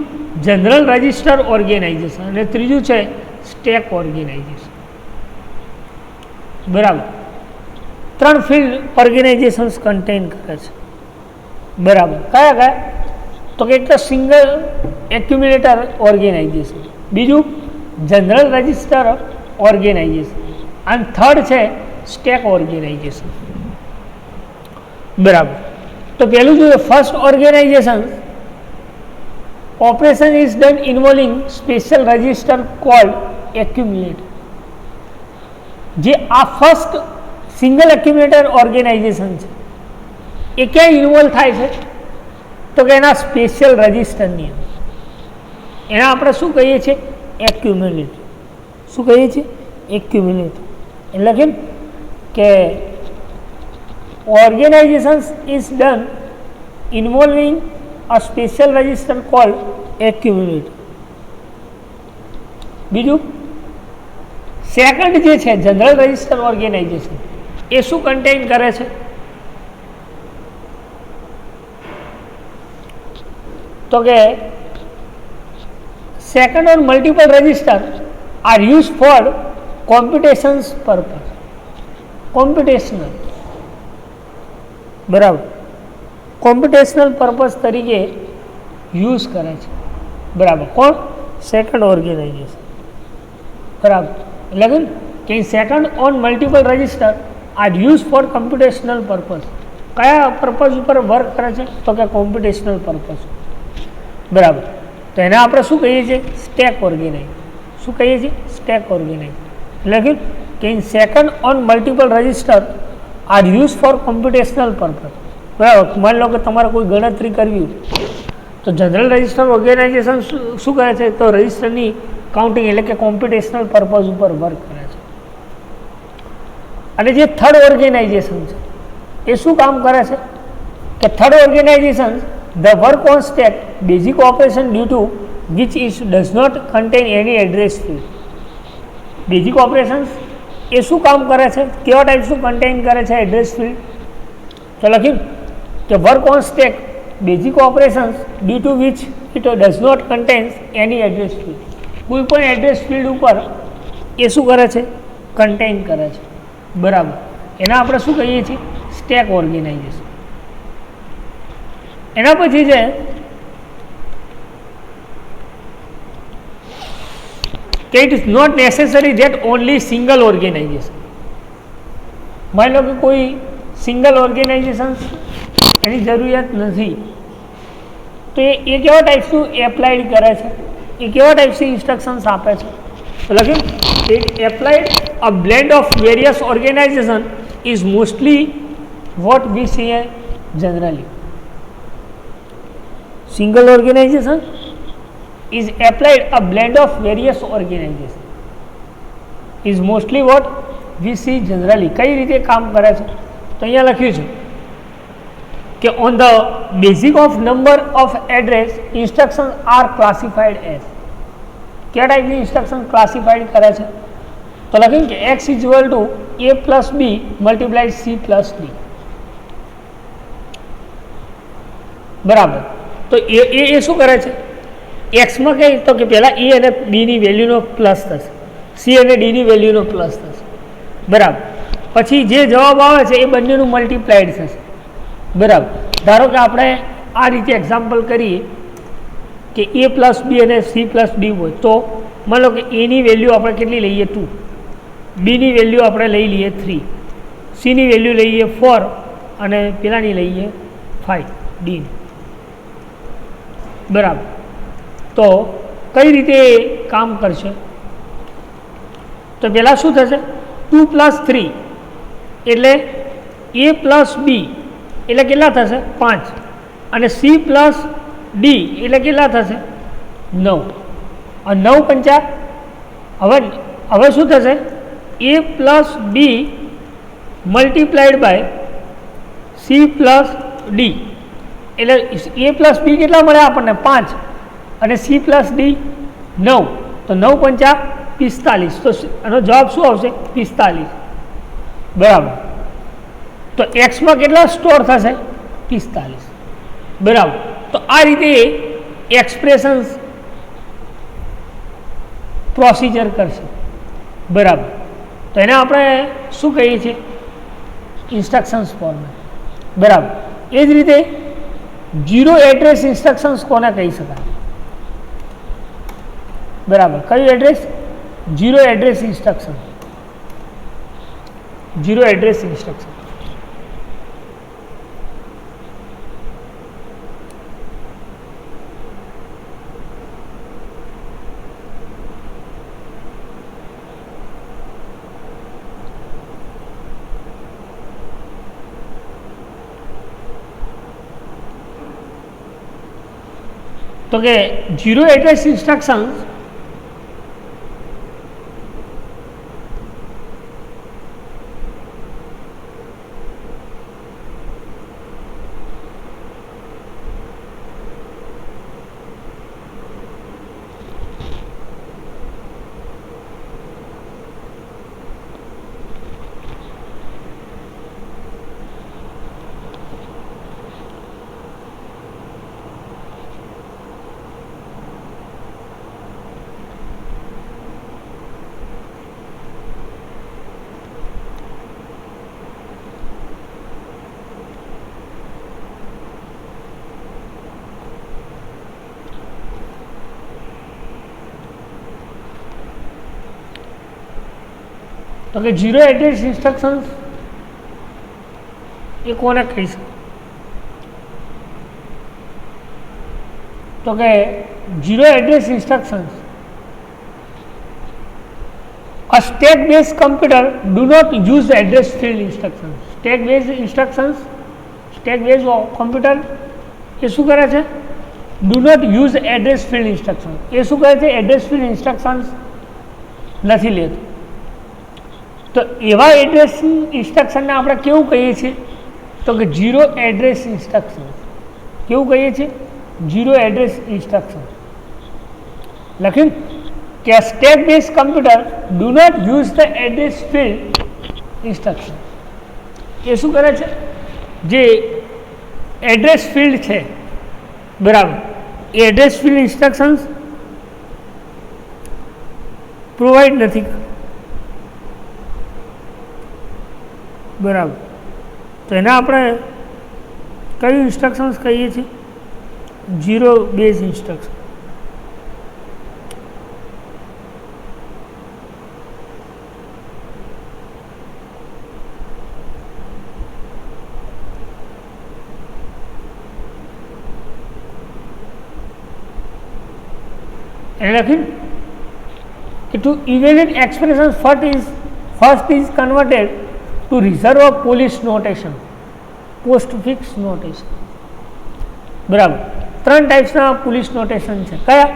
જનરલ રજિસ્ટર ઓર્ગેનાઇઝેશન અને ત્રીજું છે સ્ટેક ઓર્ગેનાઇઝેશન. બરાબર, 3 ફિલ્ડ ઓર્ગેનાઇઝેશન્સ કન્ટેન કરે છે. બરાબર, કયા કયા? તો કે એક તો સિંગલ એક્યુમ્યુલેટર ઓર્ગેનાઇઝેશન, બીજું જનરલ રજિસ્ટર ઓર્ગેનાઇઝેશન અને થર્ડ છે સ્ટેક ઓર્ગેનાઇઝેશન. બરાબર, તો પહેલું જોઈએ first organization. Operation is done involving special register called accumulator. જે આ ફર્સ્ટ સિંગલ એક્યુમ્યુલેટર ઓર્ગેનાઇઝેશન છે એ ક્યાં ઇન્વોલ્વ થાય છે? તો કે એના સ્પેશિયલ રજિસ્ટરની અંદર. એના આપણે શું કહીએ છીએ? એક્યુમ્યુલેટર. શું કહીએ છીએ? એક્યુમ્યુલેટર. એટલે કે organization is done involving a special register called accumulator. બીજું સેકન્ડ જે છે જનરલ રજિસ્ટર ઓર્ગેનાઇઝેશન એ શું કન્ટેન કરે છે? તો કે second or multiple register are use for computations purpose. Computational. બરાબર, કોમ્પ્યુટેશનલ પર્પઝ તરીકે યુઝ કરે છે. બરાબર, કોણ? Second organization. બરાબર, એટલે કે second on multiple register are use for computational purpose. કયા પર્પઝ ઉપર વર્ક કરે છે? તો કે કોમ્પ્યુટેશનલ પર્પઝ. બરાબર, તો એને આપણે શું કહીએ છીએ? Stack organize. શું કહીએ છીએ? Stack organize. એટલે કે second on multiple register are use for computational purpose. બરાબર, માની લો કે તમારે કોઈ ગણતરી કરવી તો જનરલ રજિસ્ટર ઓર્ગેનાઇઝેશન શું કરે છે? તો રજિસ્ટરની કાઉન્ટિંગ એટલે કે કોમ્પ્યુટેશનલ પર્પઝ ઉપર વર્ક કરે છે. અને જે થર્ડ ઓર્ગેનાઇઝેશન છે એ શું કામ કરે છે કે third organization the work on stack basic operation due to which it does not contain any address field. Basic operations એ શું કામ કરે છે, કેવા ટાઈપ્સનું કન્ટેન કરે છે એડ્રેસ ફિલ્ડ. તો લખ્યું કે work on stack basic operations due to which it does not contains any address field. કોઈ પણ એડ્રેસ ફિલ્ડ ઉપર એ શું કરે છે, કન્ટેન કરે છે. બરાબર, એના આપણે શું કહીએ છીએ, સ્ટેક ઓર્ગેનાઇઝેશન. એના પછી છે કે it is not necessary that only single organization. માની લો કે કોઈ સિંગલ ઓર્ગેનાઇઝેશન એની જરૂરિયાત નથી, તો એ કેવા ટાઈપ્સનું એપ્લાઇડ કરે છે, એ કેવા ટાઈપ્સની ઇન્સ્ટ્રક્શન્સ આપે છે. તો લખ્યું it applied a blend of various organization is mostly what we see એ generally. Single organization is applied a blend of various organization is mostly what we see generally. કઈ રીતે કામ કરે છે, તો અહીંયા લખ્યું છે કે on the basis of number of address instructions are classified as. કયા ટાઈપની ઇન્સ્ટ્રક્શન ક્લાસિફાઈડ કરે છે, તો લખ્યું કે x equal to a plus b multiplied c plus d. બરાબર, તો એ શું કરે છે, એક્સમાં કહે તો કે પહેલાં એ અને બીની વેલ્યુનો પ્લસ થશે, સી અને ડીની વેલ્યુનો પ્લસ થશે. બરાબર, પછી જે જવાબ આવે છે એ બંનેનું મલ્ટીપ્લાઇડ થશે. બરાબર, ધારો કે આપણે આ રીતે એક્ઝામ્પલ કરીએ કે એ પ્લસ બી અને સી પ્લસ ડી હોય, તો માની લો કે એની વેલ્યુ આપણે કેટલી લઈએ 2, બીની વેલ્યુ આપણે લઈ લઈએ 3, સીની વેલ્યુ લઈએ 4 અને પેલાની લઈએ 5 ડીની. બરાબર, તો કઈ રીતે કામ કરશે, તો પહેલાં શું થશે 2 પ્લસ 3 એટલે એ પ્લસ બી એટલે કેટલા થશે 5 અને સી પ્લસ ડી એટલે કેટલા થશે 9. અને 9 પંચા હવે શું થશે A plus B multiplied by C plus D એટલે એ પ્લસ બી કેટલા મળે આપણને 5 અને સી પ્લસ ડી 9, તો 9 પંચા 45, તો આનો જવાબ શું આવશે 45. બરાબર, તો એક્સમાં કેટલા સ્ટોર થશે 45. બરાબર, તો આ રીતે એક્સપ્રેશન્સ પ્રોસિજર કરશે. બરાબર, તો એને આપણે શું કહીએ છીએ ઇન્સ્ટ્રક્શન્સ ફોર્મેટ. બરાબર, એ જ રીતે ઝીરો એડ્રેસ ઇન્સ્ટ્રક્શન્સ કોને કહી શકાય. બરાબર, કયું address, zero address instruction. Zero address instruction તો કે ઝીરો એડ્રેસ ઇન્સ્ટ્રક્શન્સ તો કે ઝીરો એડ્રેસ ઇન્સ્ટ્રક્શન્સ એ કોને કહી શકે, તો કે zero address instructions a stack based computer do not use address field instructions. stack based instructions, stack based computer એ શું કરે છે do not use address field instruction. એ શું કહે છે? એડ્રેસ ફિલ્ડ ઇન્સ્ટ્રક્શન્સ નથી લેતું. તો એવા એડ્રેસ ઇન્સ્ટ્રક્શનને આપણે કેવું કહીએ છીએ? તો કે ઝીરો એડ્રેસ ઇન્સ્ટ્રક્શન. કેવું કહીએ છીએ? Zero address instruction. લખ્યું કે stack base computer do not use the address field instruction. એ શું કરે છે? જે એડ્રેસ ફિલ્ડ છે, બરાબર, એ એડ્રેસ ફિલ્ડ ઇન્સ્ટ્રક્શન્સ પ્રોવાઈડ નથી, બરાબર. તો એના આપણે કયું ઇન્સ્ટ્રક્શન્સ કહીએ છીએ? Zero base instruction. એને લખ્યું કે to evaluate expression first is converted to reserve of Polish notation, postfix notation. બરાબર. 3 ટાઈપ્સના પોલીસ નોટેશન છે. કયા?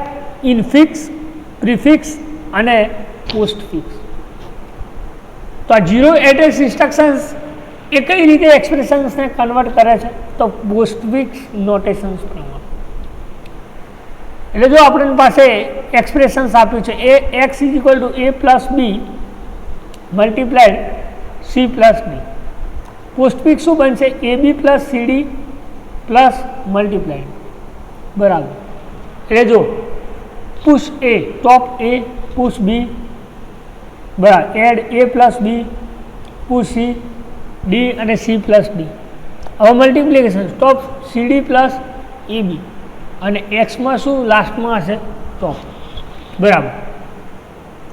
ઇનફિક્સ, પ્રિફિક્સ અને પોસ્ટફિક્સ. તો આ ઝીરો એડ્રેસ ઇન્સ્ટ્રક્શન્સ એ કઈ રીતે એક્સપ્રેશન્સને કન્વર્ટ કરે છે? તો પોસ્ટફિક્સ નોટેશન્સ પ્રમાણે. એટલે જો આપણી પાસે એક્સપ્રેશન્સ આપ્યું છે એ X is equal to A plus B multiplied C plus D. Postfix શું બનશે? A B plus C D plus multiplied. બરાબર. એટલે જો પુશ એ, ટોપ એ, પુશ બી, બરાબર, add a plus B, push C, D અને સી પ્લસ ડી. હવે multiplication ટોપ C D plus એ બી અને એક્સમાં શું લાસ્ટમાં હશે? ટોપ. બરાબર.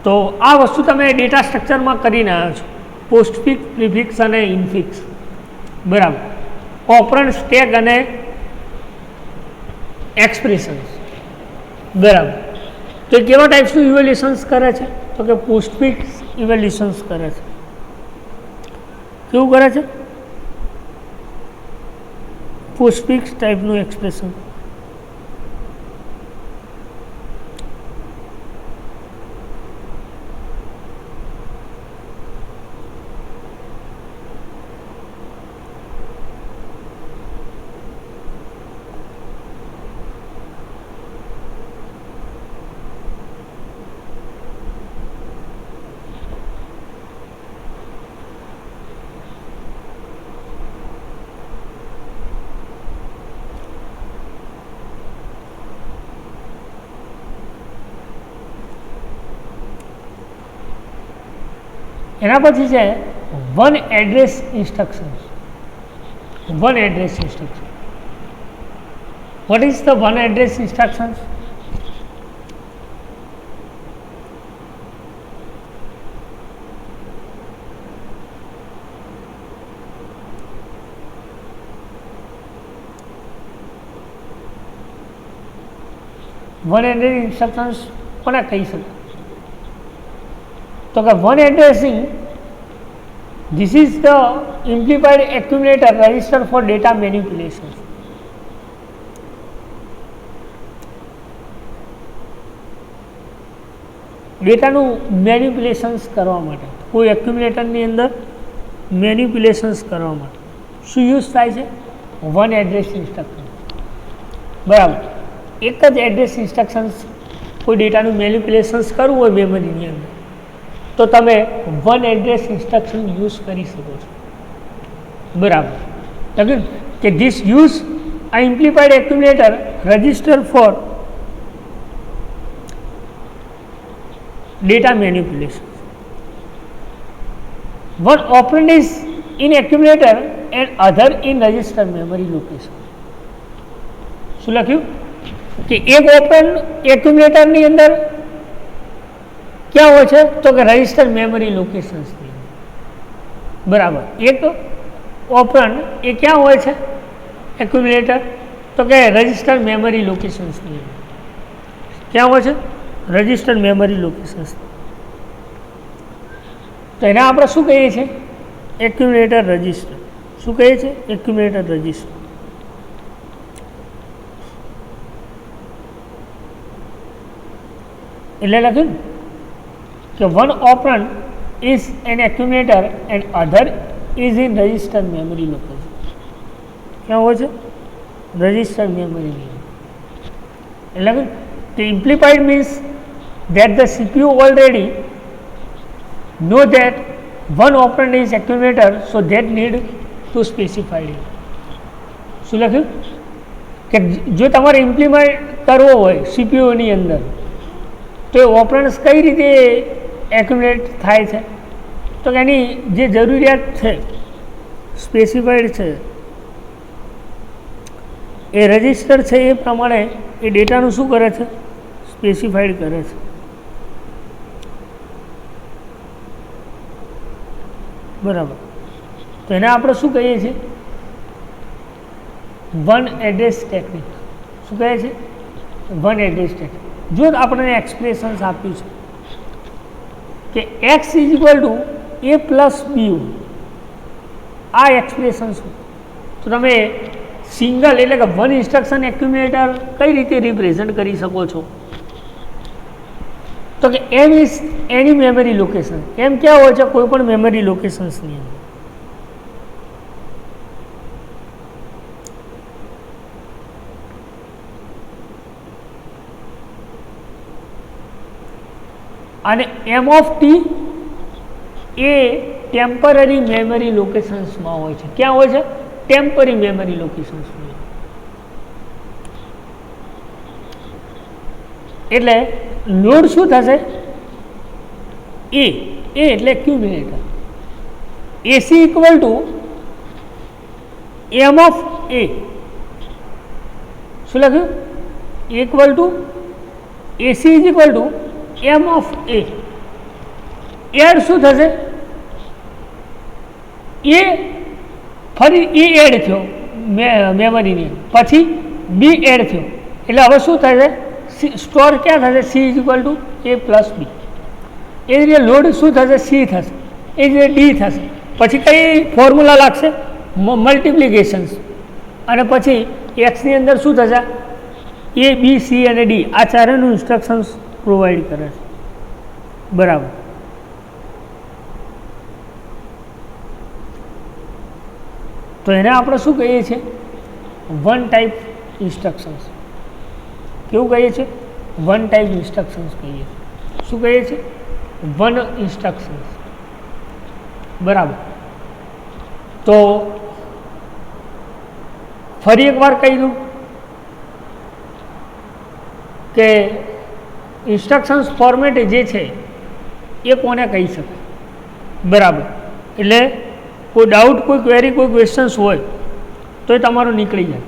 તો આ વસ્તુ તમે ડેટા સ્ટ્રક્ચરમાં કરીને આવ્યો છો, પોસ્ટફિક્સ, પ્રિફિક્સ અને ઇનફિક્સ. બરાબર. ઓપરન્ડ, સ્ટેક અને એક્સપ્રેશન્સ. બરાબર. તો એ કેવા ટાઈપ્સનું ઇવેલ્યુશન્સ કરે છે? તો કે પોસ્ટફિક્સ ઇવેલ્યુશન્સ કરે છે. કેવું કરે છે? પોસ્ટફિક્સ ટાઈપનું એક્સપ્રેશન. એના પછી છે one address instructions. One address instruction. What is the one address instructions? One address instructions કોને કહી શકાય? તો કે one addressing, this is the implied accumulator register for data manipulation. ડેટાનું મેનિપ્યુલેશન્સ કરવા માટે, કોઈ એક્યુમ્યુલેટરની અંદર મેનિપ્યુલેશન્સ કરવા માટે શું યુઝ થાય છે? One address instruction. બરાબર. એક જ એડ્રેસ ઇન્સ્ટ્રક્શન્સ કોઈ ડેટાનું મેનિપ્યુલેશન્સ કરવું હોય મેમરીની અંદર તો તમે વન એડ્રેસ ઇન્સ્ટ્રક્શન યુઝ કરી શકો છો. બરાબર. કે ધીસ યુઝ આ implied accumulator register for data manipulation. One operand is in accumulator and other in register memory location. શું લખ્યું? કે એક ઓપરેન્ડ એક્યુમ્યુલેટરની અંદર ક્યાં હોય છે? તો કે રજિસ્ટર મેમરી લોકેશન્સની. બરાબર. એક ઓપરેન્ડ એ ક્યાં હોય છે એક્યુમ્યુલેટર? તો કે રજિસ્ટર મેમરી લોકેશન્સની. ક્યાં હોય છે? Register memory locations. તો એને આપણે શું કહીએ છીએ? Accumulator register. શું કહીએ છીએ? Accumulator register. એટલે લખ્યું ને કે one operand is an accumulator and other is in register memory location. ક્યાં હોય છે? Register memory. એટલે કે implied means that the CPU already know that one operand is accumulator, so that need to specify it. શું લખ્યું કે જો તમારે ઇમ્પ્લિમેન્ટ કરવો હોય સીપીયુની અંદર તો એ ઓપરન્ડ્સ કઈ રીતે એક્યુમ્યુલેટ થાય છે, તો કે એની જે જરૂરિયાત છે સ્પેસિફાઈડ છે એ રજિસ્ટર છે એ પ્રમાણે એ ડેટાનું શું કરે છે? સ્પેસિફાઈડ કરે છે. બરાબર. તો એને આપણે શું કહીએ છીએ? One address technique. શું કહે છે? One address technique. જો આપણને એક્સપ્રેશન્સ આપ્યું છે કે X is equal to A plus B, આ એક્સપ્રેશન શું, તો તમે સિંગલ એટલે કે વન ઇન્સ્ટ્રક્શન એક્યુમ્યુલેટર કઈ રીતે રિપ્રેઝન્ટ કરી શકો છો? તો કે M is any memory location. M ક્યાં હોય છે? કોઈ પણ મેમરી લોકેશન્સની અંદર. અને M of T A temporary memory લોકેશન્સમાં હોય છે. ક્યાં હોય છે? ટેમ્પરરી મેમરી લોકેશન્સમાં. એટલે લોડ શું થશે? એ એટલે accumulator. AC equal to M of A. શું લખ્યું? Equal to AC is equal to M of A. Add શું થશે? એ ફરી એ એડ થયો મેમરીની, પછી બી એડ થયો, એટલે હવે શું થશે? સ્ટોર ક્યાં થશે? C is equal to A plus B. એ જ રીતે લોડ શું થશે? સી થશે. એ જ રીતે ડી થશે. પછી કઈ ફોર્મ્યુલા લાગશે? મલ્ટિપ્લિકેશન્સ. અને પછી એક્સની અંદર શું થશે? એ બી સી અને ડી આ ચારેનું ઇન્સ્ટ્રક્શન્સ પ્રોવાઈડ કરે છે. બરાબર. તો એને આપણે શું કહીએ છીએ? One type instructions. કેવું કહીએ છીએ? વન ટાઈપ ઇન્સ્ટ્રક્શન્સ કહીએ છીએ. શું કહીએ છીએ? One instructions. બરાબર. તો ફરી એકવાર કહી દઉં કે ઇન્સ્ટ્રક્શન્સ ફોર્મેટ જે છે એ કોને કહી શકાય? બરાબર. એટલે કોઈ ડાઉટ, કોઈ ક્વેરી, કોઈ ક્વેશ્ચન્સ હોય તો એ તમારું નીકળી જાય.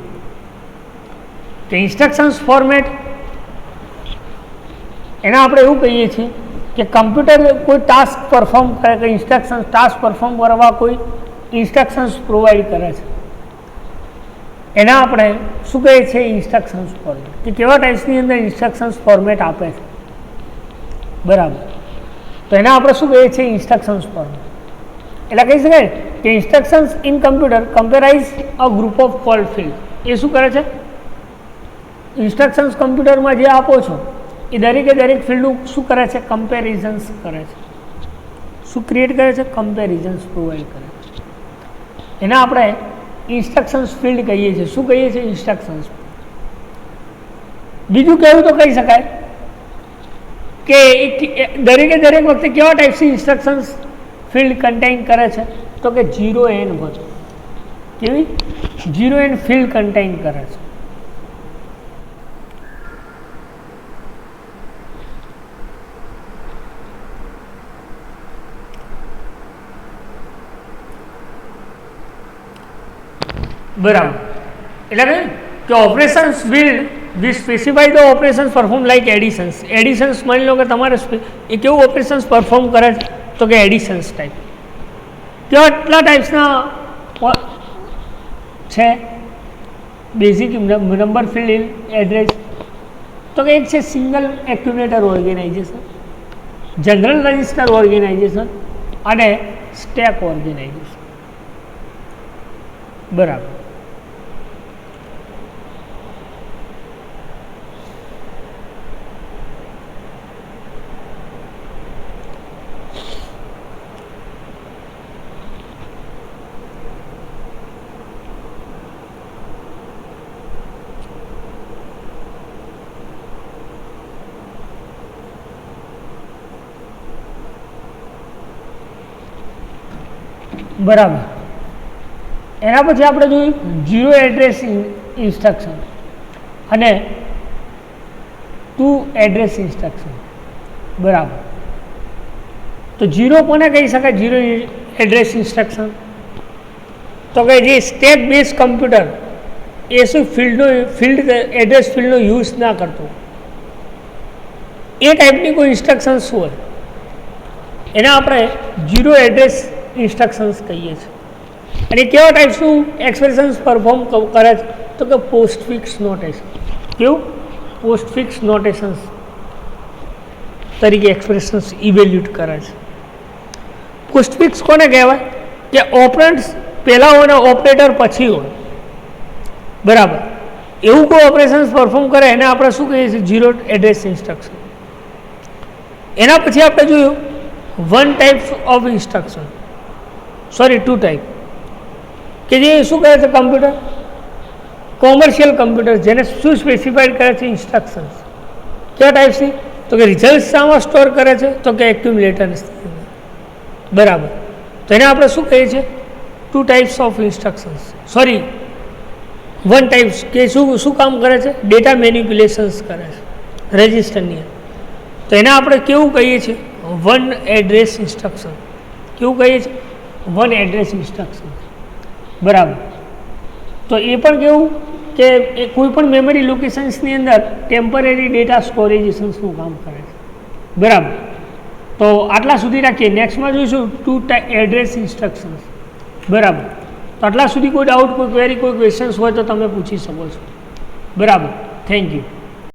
કે ઇન્સ્ટ્રક્શન્સ ફોર્મેટ એને આપણે એવું કહીએ છીએ કે કમ્પ્યુટર કોઈ ટાસ્ક પરફોર્મ કરે, કે ઇન્સ્ટ્રક્શન્સ ટાસ્ક પરફોર્મ કરવા કોઈ ઇન્સ્ટ્રક્શન્સ પ્રોવાઈડ કરે છે, એના આપણે શું કહીએ છીએ? Instructions format. કે કેવા ટાઈપ્સની અંદર ઇન્સ્ટ્રક્શન્સ ફોર્મેટ આપે છે. બરાબર. તો એના આપણે શું કહીએ છીએ? Instructions format. એટલે કહી શકાય કે instructions in computer comprise a group of call field. એ શું કરે છે? ઇન્સ્ટ્રક્શન્સ કમ્પ્યુટરમાં જે આપો છો એ દરેકે દરેક ફિલ્ડનું શું કરે છે? કમ્પેરિઝન્સ કરે છે. શું ક્રિએટ કરે છે? કમ્પેરિઝન્સ પ્રોવાઈડ કરે છે. એને આપણે ઇન્સ્ટ્રક્શન્સ ફિલ્ડ કહીએ છીએ. શું કહીએ છીએ? ઇન્સ્ટ્રક્શન્સ. બીજું કહેવું તો કહી શકાય કે દરેકે દરેક વખતે કેવા ટાઈપ્સની ઇન્સ્ટ્રક્શન્સ ફિલ્ડ કન્ટેઇન કરે છે? તો કે 0n1. કેવી? 0n ફિલ્ડ કન્ટેઇન કરે છે. બરાબર. એટલે કે operations will specify the operations perform like additions. Additions માની લો કે તમારે એ કેવું ઓપરેશન્સ પરફોર્મ કરે છે? તો કે એડિશન્સ ટાઈપ. કેટલા ટાઈપ્સના છે બેઝિક નંબર ફિલ્ડ એડ્રેસ? તો કે એક છે single accumulator organization, general register organization અને સ્ટેક ઓર્ગેનાઇઝેશન. બરાબર. બરાબર. એના પછી આપણે જોયું ઝીરો એડ્રેસ ઇન્સ્ટ્રક્શન અને ટુ એડ્રેસ ઇન્સ્ટ્રક્શન. બરાબર. તો ઝીરો કોને કહી શકાય ઝીરો એડ્રેસ ઇન્સ્ટ્રક્શન? તો કે જે સ્ટેટ બેઝ કમ્પ્યુટર એ શું ફિલ્ડ એડ્રેસ ફિલ્ડનો યુઝ ના કરતો એ ટાઈપની કોઈ ઇન્સ્ટ્રક્શન્સ હોય એને આપણે ઝીરો એડ્રેસ ઇન્સ્ટ્રક્શન્સ કહીએ છીએ. અને કેવા ટાઈપ્સનું એક્સપ્રેશન્સ પરફોર્મ કરે છે? તો કે પોસ્ટફિક્સ નોટેશન. કેવું? પોસ્ટફિક્સ નોટેશન્સ તરીકે એક્સપ્રેશન્સ ઇવેલ્યુટ કરે છે. પોસ્ટફિક્સ કોને કહેવાય? કે ઓપરેન્ટ્સ પહેલાં હોય ને ઓપરેટર પછી હોય. બરાબર. એવું કોઈ ઓપરેશન્સ પરફોર્મ કરે એને આપણે શું કહીએ છીએ? Zero address instruction. એના પછી આપણે જોયું one type of instruction, sorry two type, કે જે શું કરે છે કમ્પ્યુટર? કોમર્શિયલ કમ્પ્યુટર જેને શું સ્પેસિફાઈડ કરે છે? ઇન્સ્ટ્રક્શન્સ. કયા ટાઈપ્સની? તો કે રિઝલ્ટ શામાં સ્ટોર કરે છે? તો કે એક્યુમ્યુલેટર્સ. બરાબર. તો એને આપણે શું કહીએ છીએ? Two types of instructions, sorry one types, કે શું કામ કરે છે? ડેટા મેનિપ્યુલેશન્સ કરે છે રજિસ્ટરની. તો એને આપણે કેવું કહીએ છીએ? One address instruction. કેવું કહીએ છીએ? One address instruction. બરાબર. તો એ પણ કેવું કે એ કોઈ પણ મેમરી લોકેશન્સની અંદર ટેમ્પરરી ડેટા સ્ટોરેજેશન્સનું કામ કરે છે. બરાબર. તો આટલા સુધી રાખીએ. નેક્સ્ટમાં જોઈશું ટુ એડ્રેસ ઇન્સ્ટ્રક્શન્સ. બરાબર. તો આટલા સુધી કોઈ ડાઉટ, કોઈ ક્વેરી, કોઈ ક્વેશ્ચન્સ હોય તો તમે પૂછી શકો છો. બરાબર. Thank you.